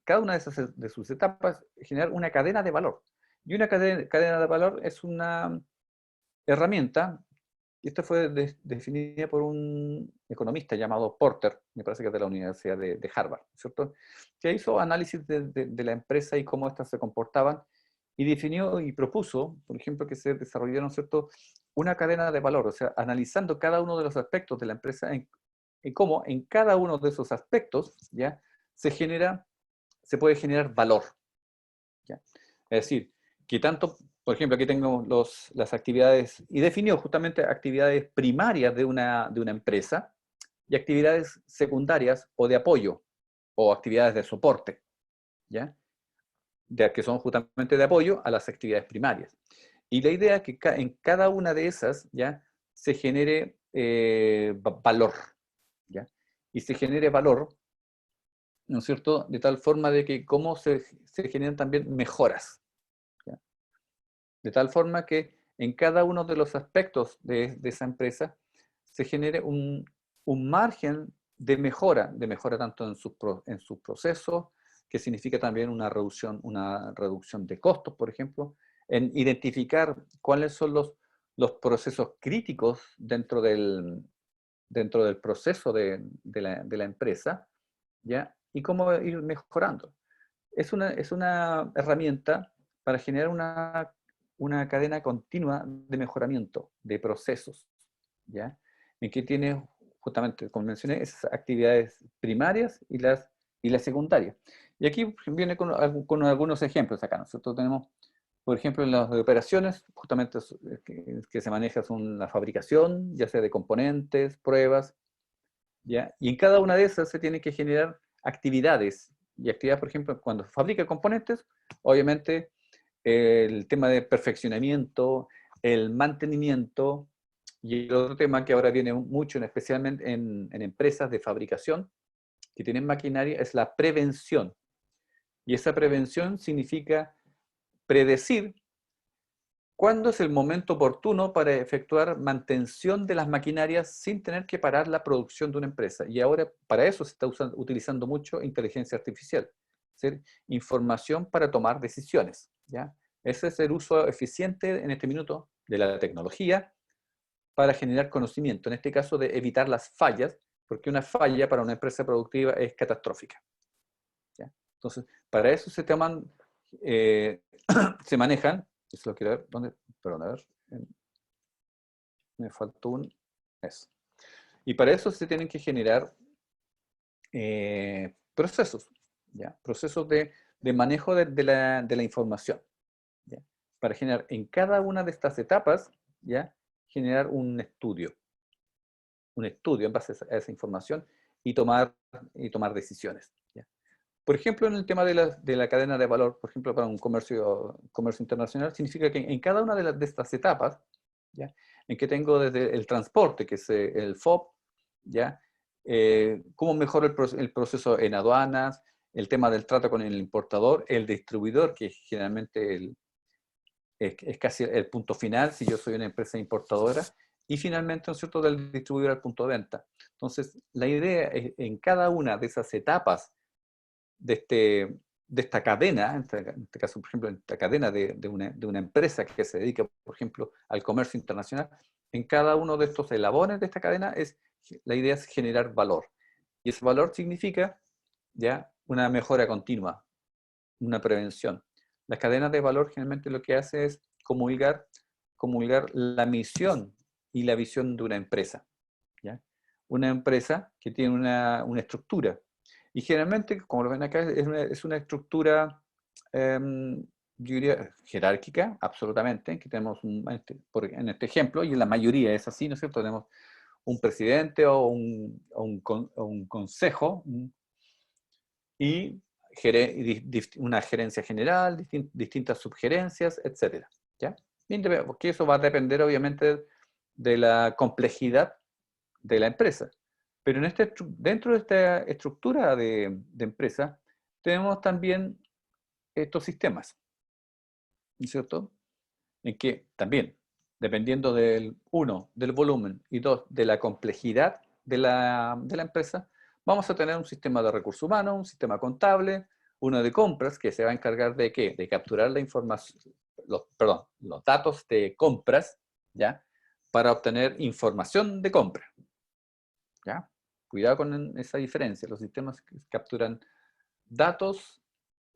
cada una de sus etapas, generar una cadena de valor. Y una cadena de valor es una herramienta, y esta fue definida por un economista llamado Porter, me parece que es de la Universidad de Harvard, ¿cierto?, que hizo análisis de la empresa y cómo éstas se comportaban, y definió y propuso, por ejemplo, que se desarrollara, ¿no es cierto?, una cadena de valor, o sea, analizando cada uno de los aspectos de la empresa y cómo en cada uno de esos aspectos, ¿ya?, se puede generar valor, ¿ya? Es decir, que tanto, por ejemplo, aquí tengo las actividades, y definió justamente actividades primarias de una empresa y actividades secundarias o de apoyo, o actividades de soporte, ¿ya?, que son justamente de apoyo a las actividades primarias. Y la idea es que en cada una de esas, ¿ya?, se genere valor, ¿ya? Y se genere valor, ¿no es cierto?, de tal forma de que cómo se generan también mejoras, ¿ya? De tal forma que en cada uno de los aspectos de esa empresa se genere un margen de mejora tanto en sus procesos, que significa también una reducción de costos, por ejemplo, en identificar cuáles son los procesos críticos dentro del proceso de la empresa, ¿ya?, y cómo ir mejorando. Es una herramienta para generar una cadena continua de mejoramiento de procesos, ¿ya?, en que tiene justamente, como mencioné, esas actividades primarias y las secundarias. Y aquí viene con algunos ejemplos acá. Nosotros tenemos, por ejemplo, en las operaciones, justamente que se maneja son la fabricación, ya sea de componentes, pruebas, ¿ya? Y en cada una de esas se tiene que generar actividades. Y actividades, por ejemplo, cuando se fabrica componentes, obviamente el tema de perfeccionamiento, el mantenimiento, y el otro tema que ahora viene mucho, especialmente en empresas de fabricación que tienen maquinaria, es la prevención. Y esa prevención significa predecir cuándo es el momento oportuno para efectuar mantención de las maquinarias sin tener que parar la producción de una empresa. Y ahora para eso se está utilizando mucho inteligencia artificial, es decir, información para tomar decisiones, ¿ya? Ese es el uso eficiente en este minuto de la tecnología para generar conocimiento, en este caso de evitar las fallas, porque una falla para una empresa productiva es catastrófica, ¿ya? Entonces, para eso se toman, se manejan, eso lo quiero ver, ¿dónde? Perdón, a ver. Me faltó un... Eso. Y para eso se tienen que generar procesos, ¿ya? Procesos de manejo de la información, ¿ya? Para generar en cada una de estas etapas, ¿ya? Generar un estudio en base a esa información y tomar decisiones, ¿ya? Por ejemplo, en el tema de la cadena de valor, por ejemplo, para un comercio internacional, significa que en cada una de estas etapas, ¿ya? En que tengo desde el transporte, que es el FOB, ¿ya? Cómo mejoro el proceso en aduanas, el tema del trato con el importador, el distribuidor, que generalmente es casi el punto final, si yo soy una empresa importadora, y finalmente, ¿no es cierto?, del distribuidor al punto de venta. Entonces, la idea es en cada una de esas etapas de esta cadena, en este caso, por ejemplo, en esta cadena de una empresa que se dedica, por ejemplo, al comercio internacional, en cada uno de estos eslabones de esta cadena, la idea es generar valor. Y ese valor significa ya una mejora continua, una prevención. Las cadenas de valor generalmente lo que hace es comulgar la misión y la visión de una empresa, ¿ya? Una empresa que tiene una estructura. Y generalmente, como lo ven acá, es una estructura, yo diría, jerárquica, absolutamente, que tenemos en este ejemplo, y en la mayoría es así, ¿no es cierto? Tenemos un presidente o un consejo y una gerencia general, distintas subgerencias, etc. ¿Ya? Porque eso va a depender, obviamente, de la complejidad de la empresa. Pero dentro de esta estructura de empresa, tenemos también estos sistemas, ¿no es cierto? En que también, dependiendo del volumen, y 2, de la complejidad de la empresa, vamos a tener un sistema de recursos humanos, un sistema contable, uno de compras, que se va a encargar de ¿qué? De capturar la información, los datos de compras, ¿ya? Para obtener información de compra, ¿ya? Cuidado con esa diferencia. Los sistemas capturan datos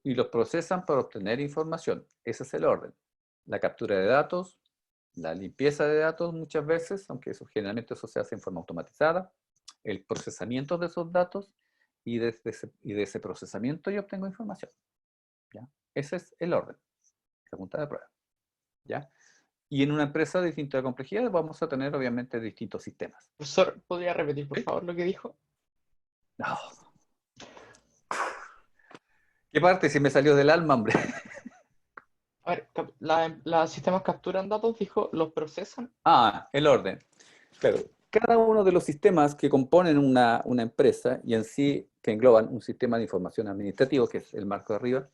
y los procesan para obtener información. Ese es el orden. La captura de datos, la limpieza de datos muchas veces, aunque generalmente eso se hace en forma automatizada, el procesamiento de esos datos, y de ese procesamiento yo obtengo información, ¿ya? Ese es el orden. Pregunta de prueba, ¿ya? Y en una empresa de distinta complejidad vamos a tener obviamente distintos sistemas. Profesor, ¿podría repetir por favor lo que dijo? No. ¿Qué parte? Si me salió del alma, hombre. A ver, los sistemas capturan datos, dijo, los procesan. El orden. Claro, cada uno de los sistemas que componen una empresa y en sí que engloban un sistema de información administrativo, que es el marco de arriba,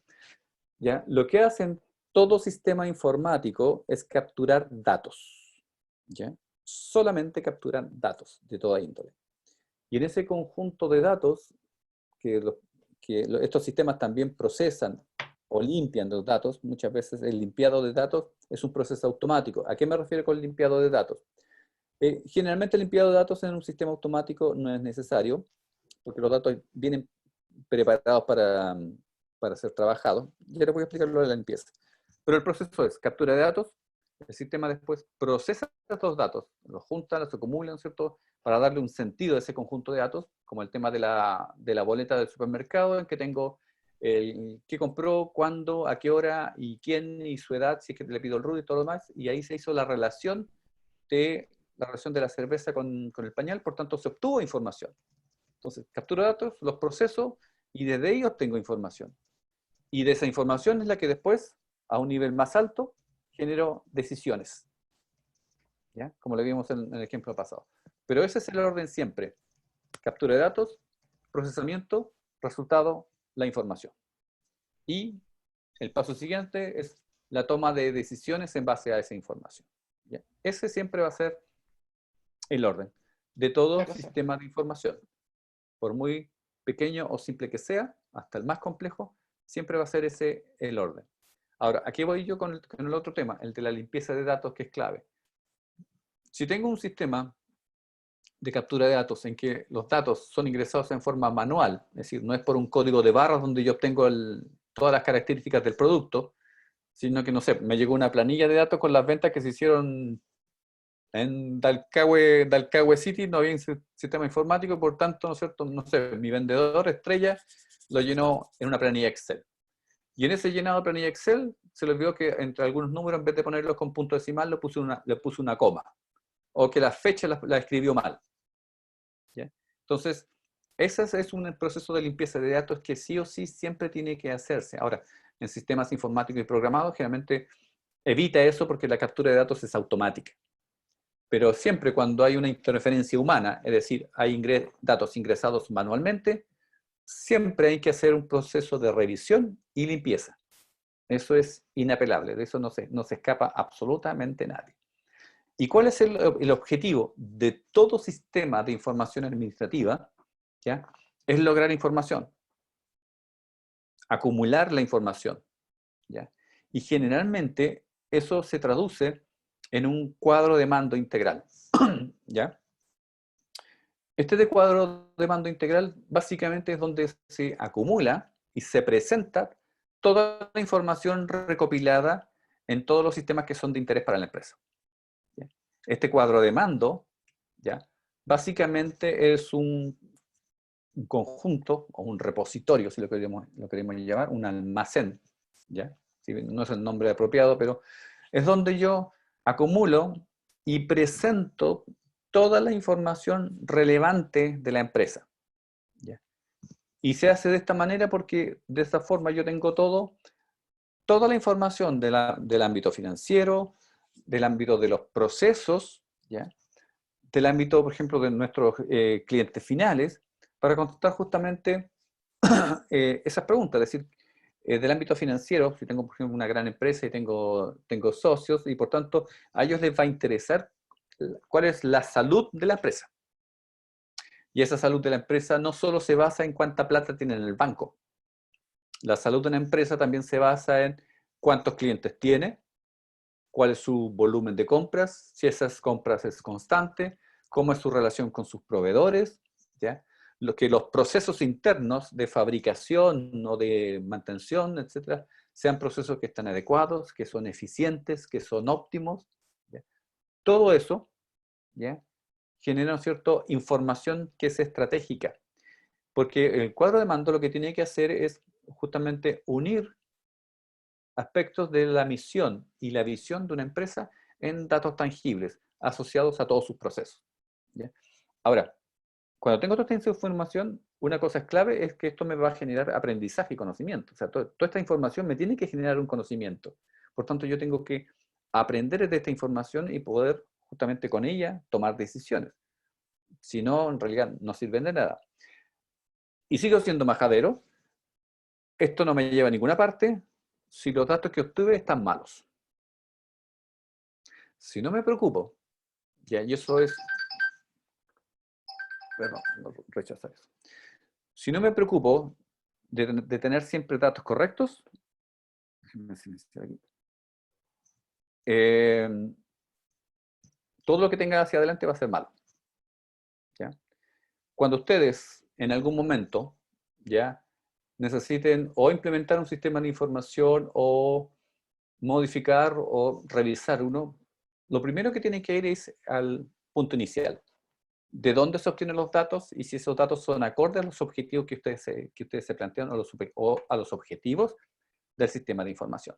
¿ya? Lo que hacen todo sistema informático es capturar datos, ¿ya? Solamente capturan datos de toda índole. Y en ese conjunto de datos, estos sistemas también procesan o limpian los datos, muchas veces el limpiado de datos es un proceso automático. ¿A qué me refiero con el limpiado de datos? Generalmente el limpiado de datos en un sistema automático no es necesario, porque los datos vienen preparados para ser trabajados. Y ahora voy a explicar lo de la limpieza. Pero el proceso es captura de datos, el sistema después procesa estos datos, los junta, los acumula, ¿no es cierto?, para darle un sentido a ese conjunto de datos, como el tema de la boleta del supermercado, en que tengo qué compró, cuándo, a qué hora, y quién, y su edad, si es que le pido el RUT y todo lo demás, y ahí se hizo la relación de la cerveza con el pañal, por tanto se obtuvo información. Entonces, capturo datos, los proceso, y desde ellos tengo información. Y de esa información es la que después, a un nivel más alto, genero decisiones, ¿ya? Como lo vimos en el ejemplo pasado. Pero ese es el orden siempre. Captura de datos, procesamiento, resultado, la información. Y el paso siguiente es la toma de decisiones en base a esa información, ¿ya? Ese siempre va a ser el orden de todo sistema de información. Por muy pequeño o simple que sea, hasta el más complejo, siempre va a ser ese el orden. Ahora, aquí voy yo con el otro tema, el de la limpieza de datos, que es clave. Si tengo un sistema de captura de datos en que los datos son ingresados en forma manual, es decir, no es por un código de barras donde yo obtengo todas las características del producto, sino que, no sé, me llegó una planilla de datos con las ventas que se hicieron En Dalcahue City no había sistema informático, por tanto, ¿no es cierto? No sé, mi vendedor estrella lo llenó en una planilla Excel. Y en ese llenado de planilla Excel se le vio que entre algunos números, en vez de ponerlos con punto decimal, le puso una coma. O que la fecha la escribió mal. ¿Ya? Entonces, ese es un proceso de limpieza de datos que sí o sí siempre tiene que hacerse. Ahora, en sistemas informáticos y programados, generalmente evita eso porque la captura de datos es automática. Pero siempre cuando hay una interferencia humana, es decir, hay datos ingresados manualmente, siempre hay que hacer un proceso de revisión y limpieza. Eso es inapelable, de eso no se escapa absolutamente nadie. ¿Y cuál es el objetivo de todo sistema de información administrativa? ¿Ya? Es lograr información, acumular la información. ¿Ya? Y generalmente eso se traduce en un cuadro de mando integral. ¿Ya? Este cuadro de mando integral básicamente es donde se acumula y se presenta toda la información recopilada en todos los sistemas que son de interés para la empresa. ¿Ya? Este cuadro de mando, ¿ya? Básicamente es un conjunto o un repositorio, si lo queremos llamar, un almacén. ¿Ya? ¿Sí? No es el nombre apropiado, pero es donde yo acumulo y presento toda la información relevante de la empresa. ¿Ya? Y se hace de esta manera porque de esta forma yo tengo toda la información del ámbito financiero, del ámbito de los procesos, ¿ya? Del ámbito, por ejemplo, de nuestros clientes finales, para contestar justamente esas preguntas. Es decir, del ámbito financiero, si tengo, por ejemplo, una gran empresa y tengo socios, y por tanto a ellos les va a interesar cuál es la salud de la empresa. Y esa salud de la empresa no solo se basa en cuánta plata tiene en el banco. La salud de una empresa también se basa en cuántos clientes tiene, cuál es su volumen de compras, si esas compras es constante, cómo es su relación con sus proveedores, ¿ya? Que los procesos internos de fabricación o de mantención, etcétera, sean procesos que están adecuados, que son eficientes, que son óptimos. ¿Ya? Todo eso, ¿ya? Genera, ¿cierto?, información que es estratégica. Porque el cuadro de mando lo que tiene que hacer es justamente unir aspectos de la misión y la visión de una empresa en datos tangibles asociados a todos sus procesos. ¿Ya? Ahora, cuando tengo toda esta información, una cosa es clave es que esto me va a generar aprendizaje y conocimiento. O sea, toda esta información me tiene que generar un conocimiento. Por tanto, yo tengo que aprender de esta información y poder justamente con ella tomar decisiones. Si no, en realidad no sirven de nada. Y sigo siendo majadero. Esto no me lleva a ninguna parte si los datos que obtuve están malos. Si no me preocupo, ya, y eso es... Perdón, no, rechazar eso. Si no me preocupo de tener siempre datos correctos, déjenme silenciar aquí. Todo lo que tenga hacia adelante va a ser malo. ¿Ya? Cuando ustedes en algún momento ya necesiten o implementar un sistema de información o modificar o revisar uno, lo primero que tienen que ir es al punto inicial. ¿De dónde se obtienen los datos? Y si esos datos son acordes a los objetivos que ustedes se plantean o a los objetivos del sistema de información.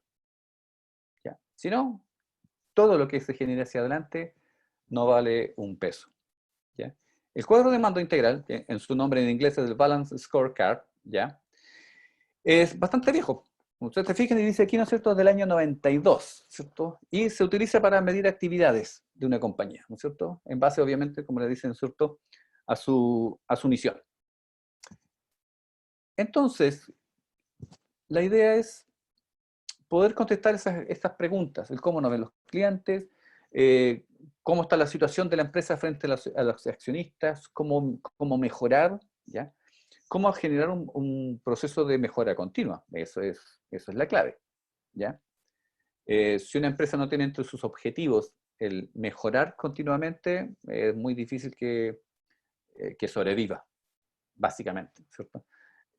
¿Ya? Si no, todo lo que se genere hacia adelante no vale un peso. ¿Ya? El cuadro de mando integral, que en su nombre en inglés es el Balance Scorecard, ¿ya? Es bastante viejo. Ustedes se fijan y dice aquí, ¿no es cierto?, del año 92, ¿cierto? Y se utiliza para medir actividades de una compañía, ¿no es cierto? En base, obviamente, como le dicen, ¿cierto?, a su misión. Entonces, la idea es poder contestar estas preguntas, el cómo nos ven los clientes, cómo está la situación de la empresa frente a los accionistas, cómo mejorar, ¿ya? Cómo generar un proceso de mejora continua. Eso es la clave, ¿ya? Si una empresa no tiene entre sus objetivos el mejorar continuamente, es muy difícil que sobreviva, básicamente, ¿cierto?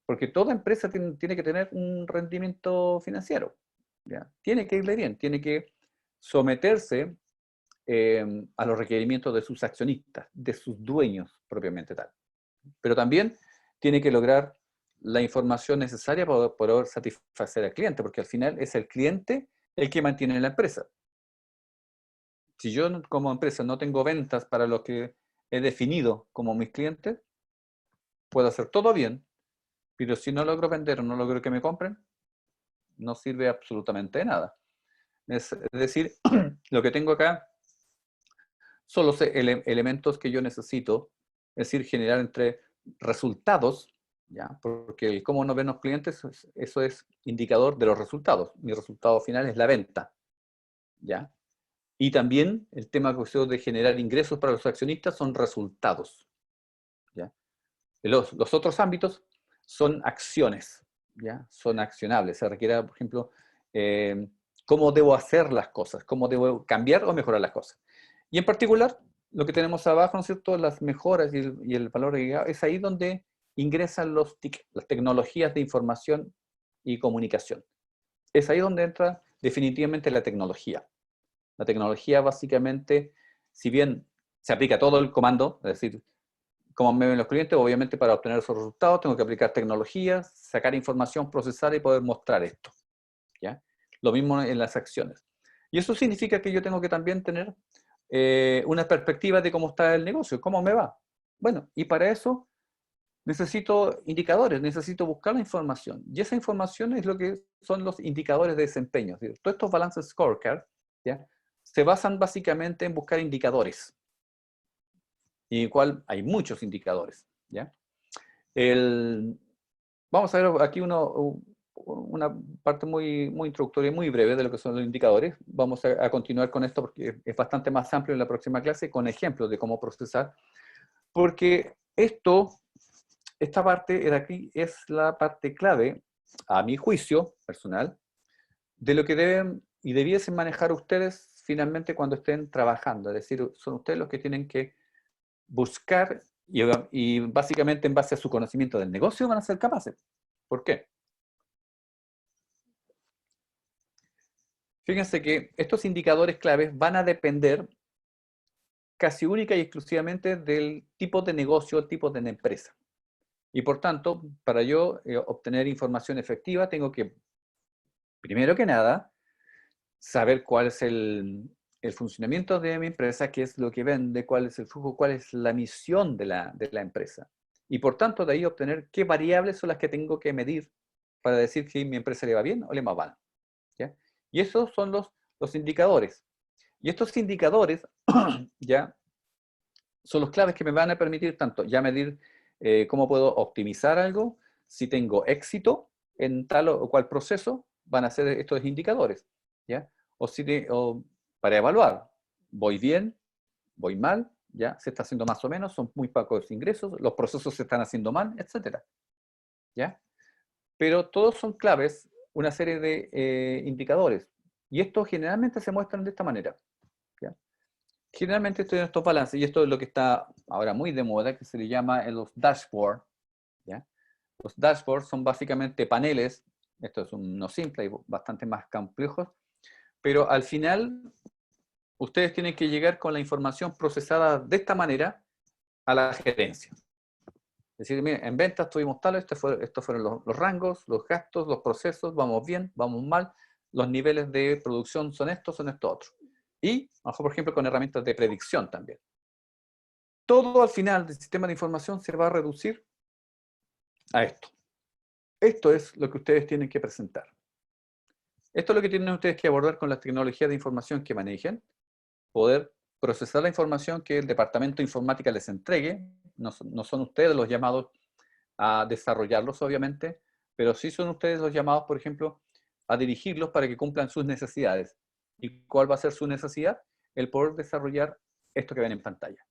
Porque toda empresa tiene que tener un rendimiento financiero, ¿ya? Tiene que irle bien, tiene que someterse a los requerimientos de sus accionistas, de sus dueños propiamente tal. Pero también tiene que lograr la información necesaria para poder satisfacer al cliente, porque al final es el cliente el que mantiene la empresa. Si yo como empresa no tengo ventas para lo que he definido como mis clientes, puedo hacer todo bien, pero si no logro vender o no logro que me compren, no sirve absolutamente de nada. Es decir, lo que tengo acá son los elementos que yo necesito, es decir, generar entre resultados, ¿ya? Porque el cómo nos ven los clientes, eso es indicador de los resultados. Mi resultado final es la venta, ¿ya? Y también el tema de generar ingresos para los accionistas son resultados, ¿ya? Los otros ámbitos son acciones, ¿ya? Son accionables. Se requiere, por ejemplo, cómo debo hacer las cosas, cómo debo cambiar o mejorar las cosas. Y en particular, lo que tenemos abajo, ¿no es cierto?, las mejoras y el valor agregado, es ahí donde ingresan las tecnologías de información y comunicación. Es ahí donde entra definitivamente la tecnología. La tecnología básicamente, si bien se aplica todo el comando, es decir, como me ven los clientes, obviamente para obtener esos resultados tengo que aplicar tecnologías, sacar información, procesar y poder mostrar esto, ¿ya? Lo mismo en las acciones. Y eso significa que yo tengo que también tener una perspectiva de cómo está el negocio, cómo me va. Bueno, y para eso necesito indicadores, necesito buscar la información. Y esa información es lo que son los indicadores de desempeño. Todos estos balance scorecard, ¿ya?, se basan básicamente en buscar indicadores. Y en el cual hay muchos indicadores, ¿ya? Vamos a ver aquí una parte muy introductoria, muy breve de lo que son los indicadores. Vamos a continuar con esto porque es bastante más amplio en la próxima clase, con ejemplos de cómo procesar. Porque esta parte de aquí es la parte clave, a mi juicio personal, de lo que deben y debiesen manejar ustedes finalmente cuando estén trabajando. Es decir, son ustedes los que tienen que buscar y básicamente en base a su conocimiento del negocio van a ser capaces. ¿Por qué? Fíjense que estos indicadores claves van a depender casi única y exclusivamente del tipo de negocio, tipo de empresa. Y por tanto, para yo obtener información efectiva, tengo que, primero que nada, saber cuál es el funcionamiento de mi empresa, qué es lo que vende, cuál es el flujo, cuál es la misión de la empresa. Y por tanto, de ahí obtener qué variables son las que tengo que medir para decir si mi empresa le va bien o le va mal, ¿ya? Y esos son los indicadores. Y estos indicadores, ¿ya?, son los claves que me van a permitir tanto ya medir cómo puedo optimizar algo, si tengo éxito en tal o cual proceso, van a ser estos indicadores, ¿ya? O para evaluar, voy bien, voy mal, ¿ya? Se está haciendo más o menos, son muy pocos ingresos, los procesos se están haciendo mal, etcétera, ¿ya? Pero todos son claves, una serie de indicadores, y estos generalmente se muestran de esta manera, ¿ya? Generalmente estoy en estos balances, y esto es lo que está ahora muy de moda, que se le llama los dashboards, ¿ya? Los dashboards son básicamente paneles, esto es uno simple y bastante más complejos, pero al final ustedes tienen que llegar con la información procesada de esta manera a la gerencia. Es decir, miren, en ventas tuvimos tal, estos fueron los rangos, los gastos, los procesos, vamos bien, vamos mal, los niveles de producción son estos otros. Y, por ejemplo, con herramientas de predicción también. Todo al final del sistema de información se va a reducir a esto. Esto es lo que ustedes tienen que presentar. Esto es lo que tienen ustedes que abordar con las tecnologías de información que manejen, poder procesar la información que el departamento de informática les entregue. No son ustedes los llamados a desarrollarlos, obviamente, pero sí son ustedes los llamados, por ejemplo, a dirigirlos para que cumplan sus necesidades. ¿Y cuál va a ser su necesidad? El poder desarrollar esto que ven en pantalla.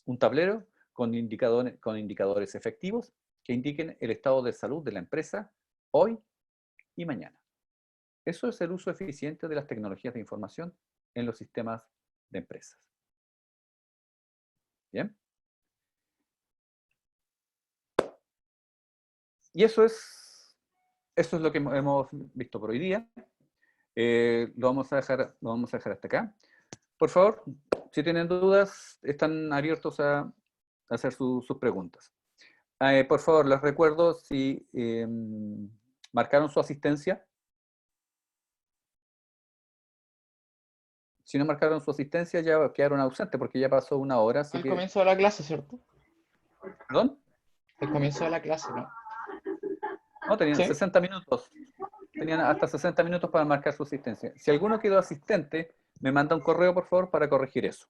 Un tablero con indicadores efectivos que indiquen el estado de salud de la empresa hoy y mañana. Eso es el uso eficiente de las tecnologías de información en los sistemas de empresas. ¿Bien? Y eso es lo que hemos visto por hoy día. Lo vamos a dejar hasta acá. por favor, si tienen dudas, están abiertos a hacer sus preguntas. Por favor, les recuerdo si marcaron su asistencia. Si no marcaron su asistencia, ya quedaron ausentes porque ya pasó una hora. Así Al que... comienzo de la clase, ¿cierto? ¿Perdón? Al comienzo de la clase, ¿no? No, tenían ¿Sí? 60 minutos. Tenían hasta 60 minutos para marcar su asistencia. Si alguno quedó asistente, me manda un correo, por favor, para corregir eso.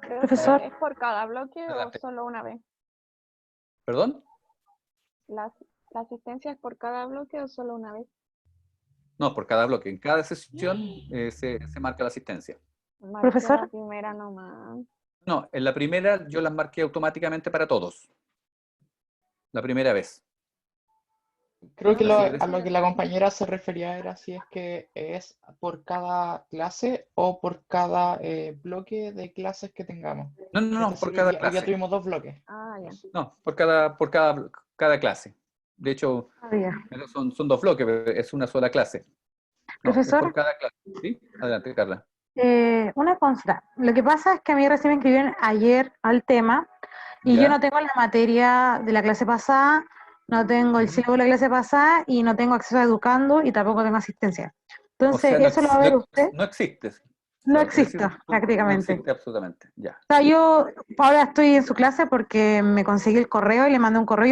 Creo Profesor. que es por cada bloque Adelante. o solo una vez. ¿Perdón? ¿La asistencia es por cada bloque o solo una vez? No, por cada bloque. En cada sesión se marca la asistencia. Marqué Profesor. la primera nomás. No, en la primera yo las marqué automáticamente para todos. La primera vez. Creo que Así que a lo que la compañera se refería era si es que es por cada clase o por cada bloque de clases que tengamos. No, Es por decir, cada hoy día clase. tuvimos 2 bloques. Ah, ya. No, por cada clase. De hecho, Ah, ya. son 2 bloques, pero es una sola clase. No, es Profesor. por cada clase. ¿Sí? Adelante, Carla. Una consulta. Lo que pasa es que a mí recién me inscribieron ayer al tema y ¿Ya? yo no tengo la materia de la clase pasada, no tengo el sílabo de la clase pasada y no tengo acceso a Educando y tampoco tengo asistencia. O Entonces, sea, eso lo va a ver usted. no existe. No Claro, quiere existe decir, no prácticamente. existe absolutamente. Ya. O sea, yo ahora estoy en su clase porque me conseguí el correo y le mandé un correo y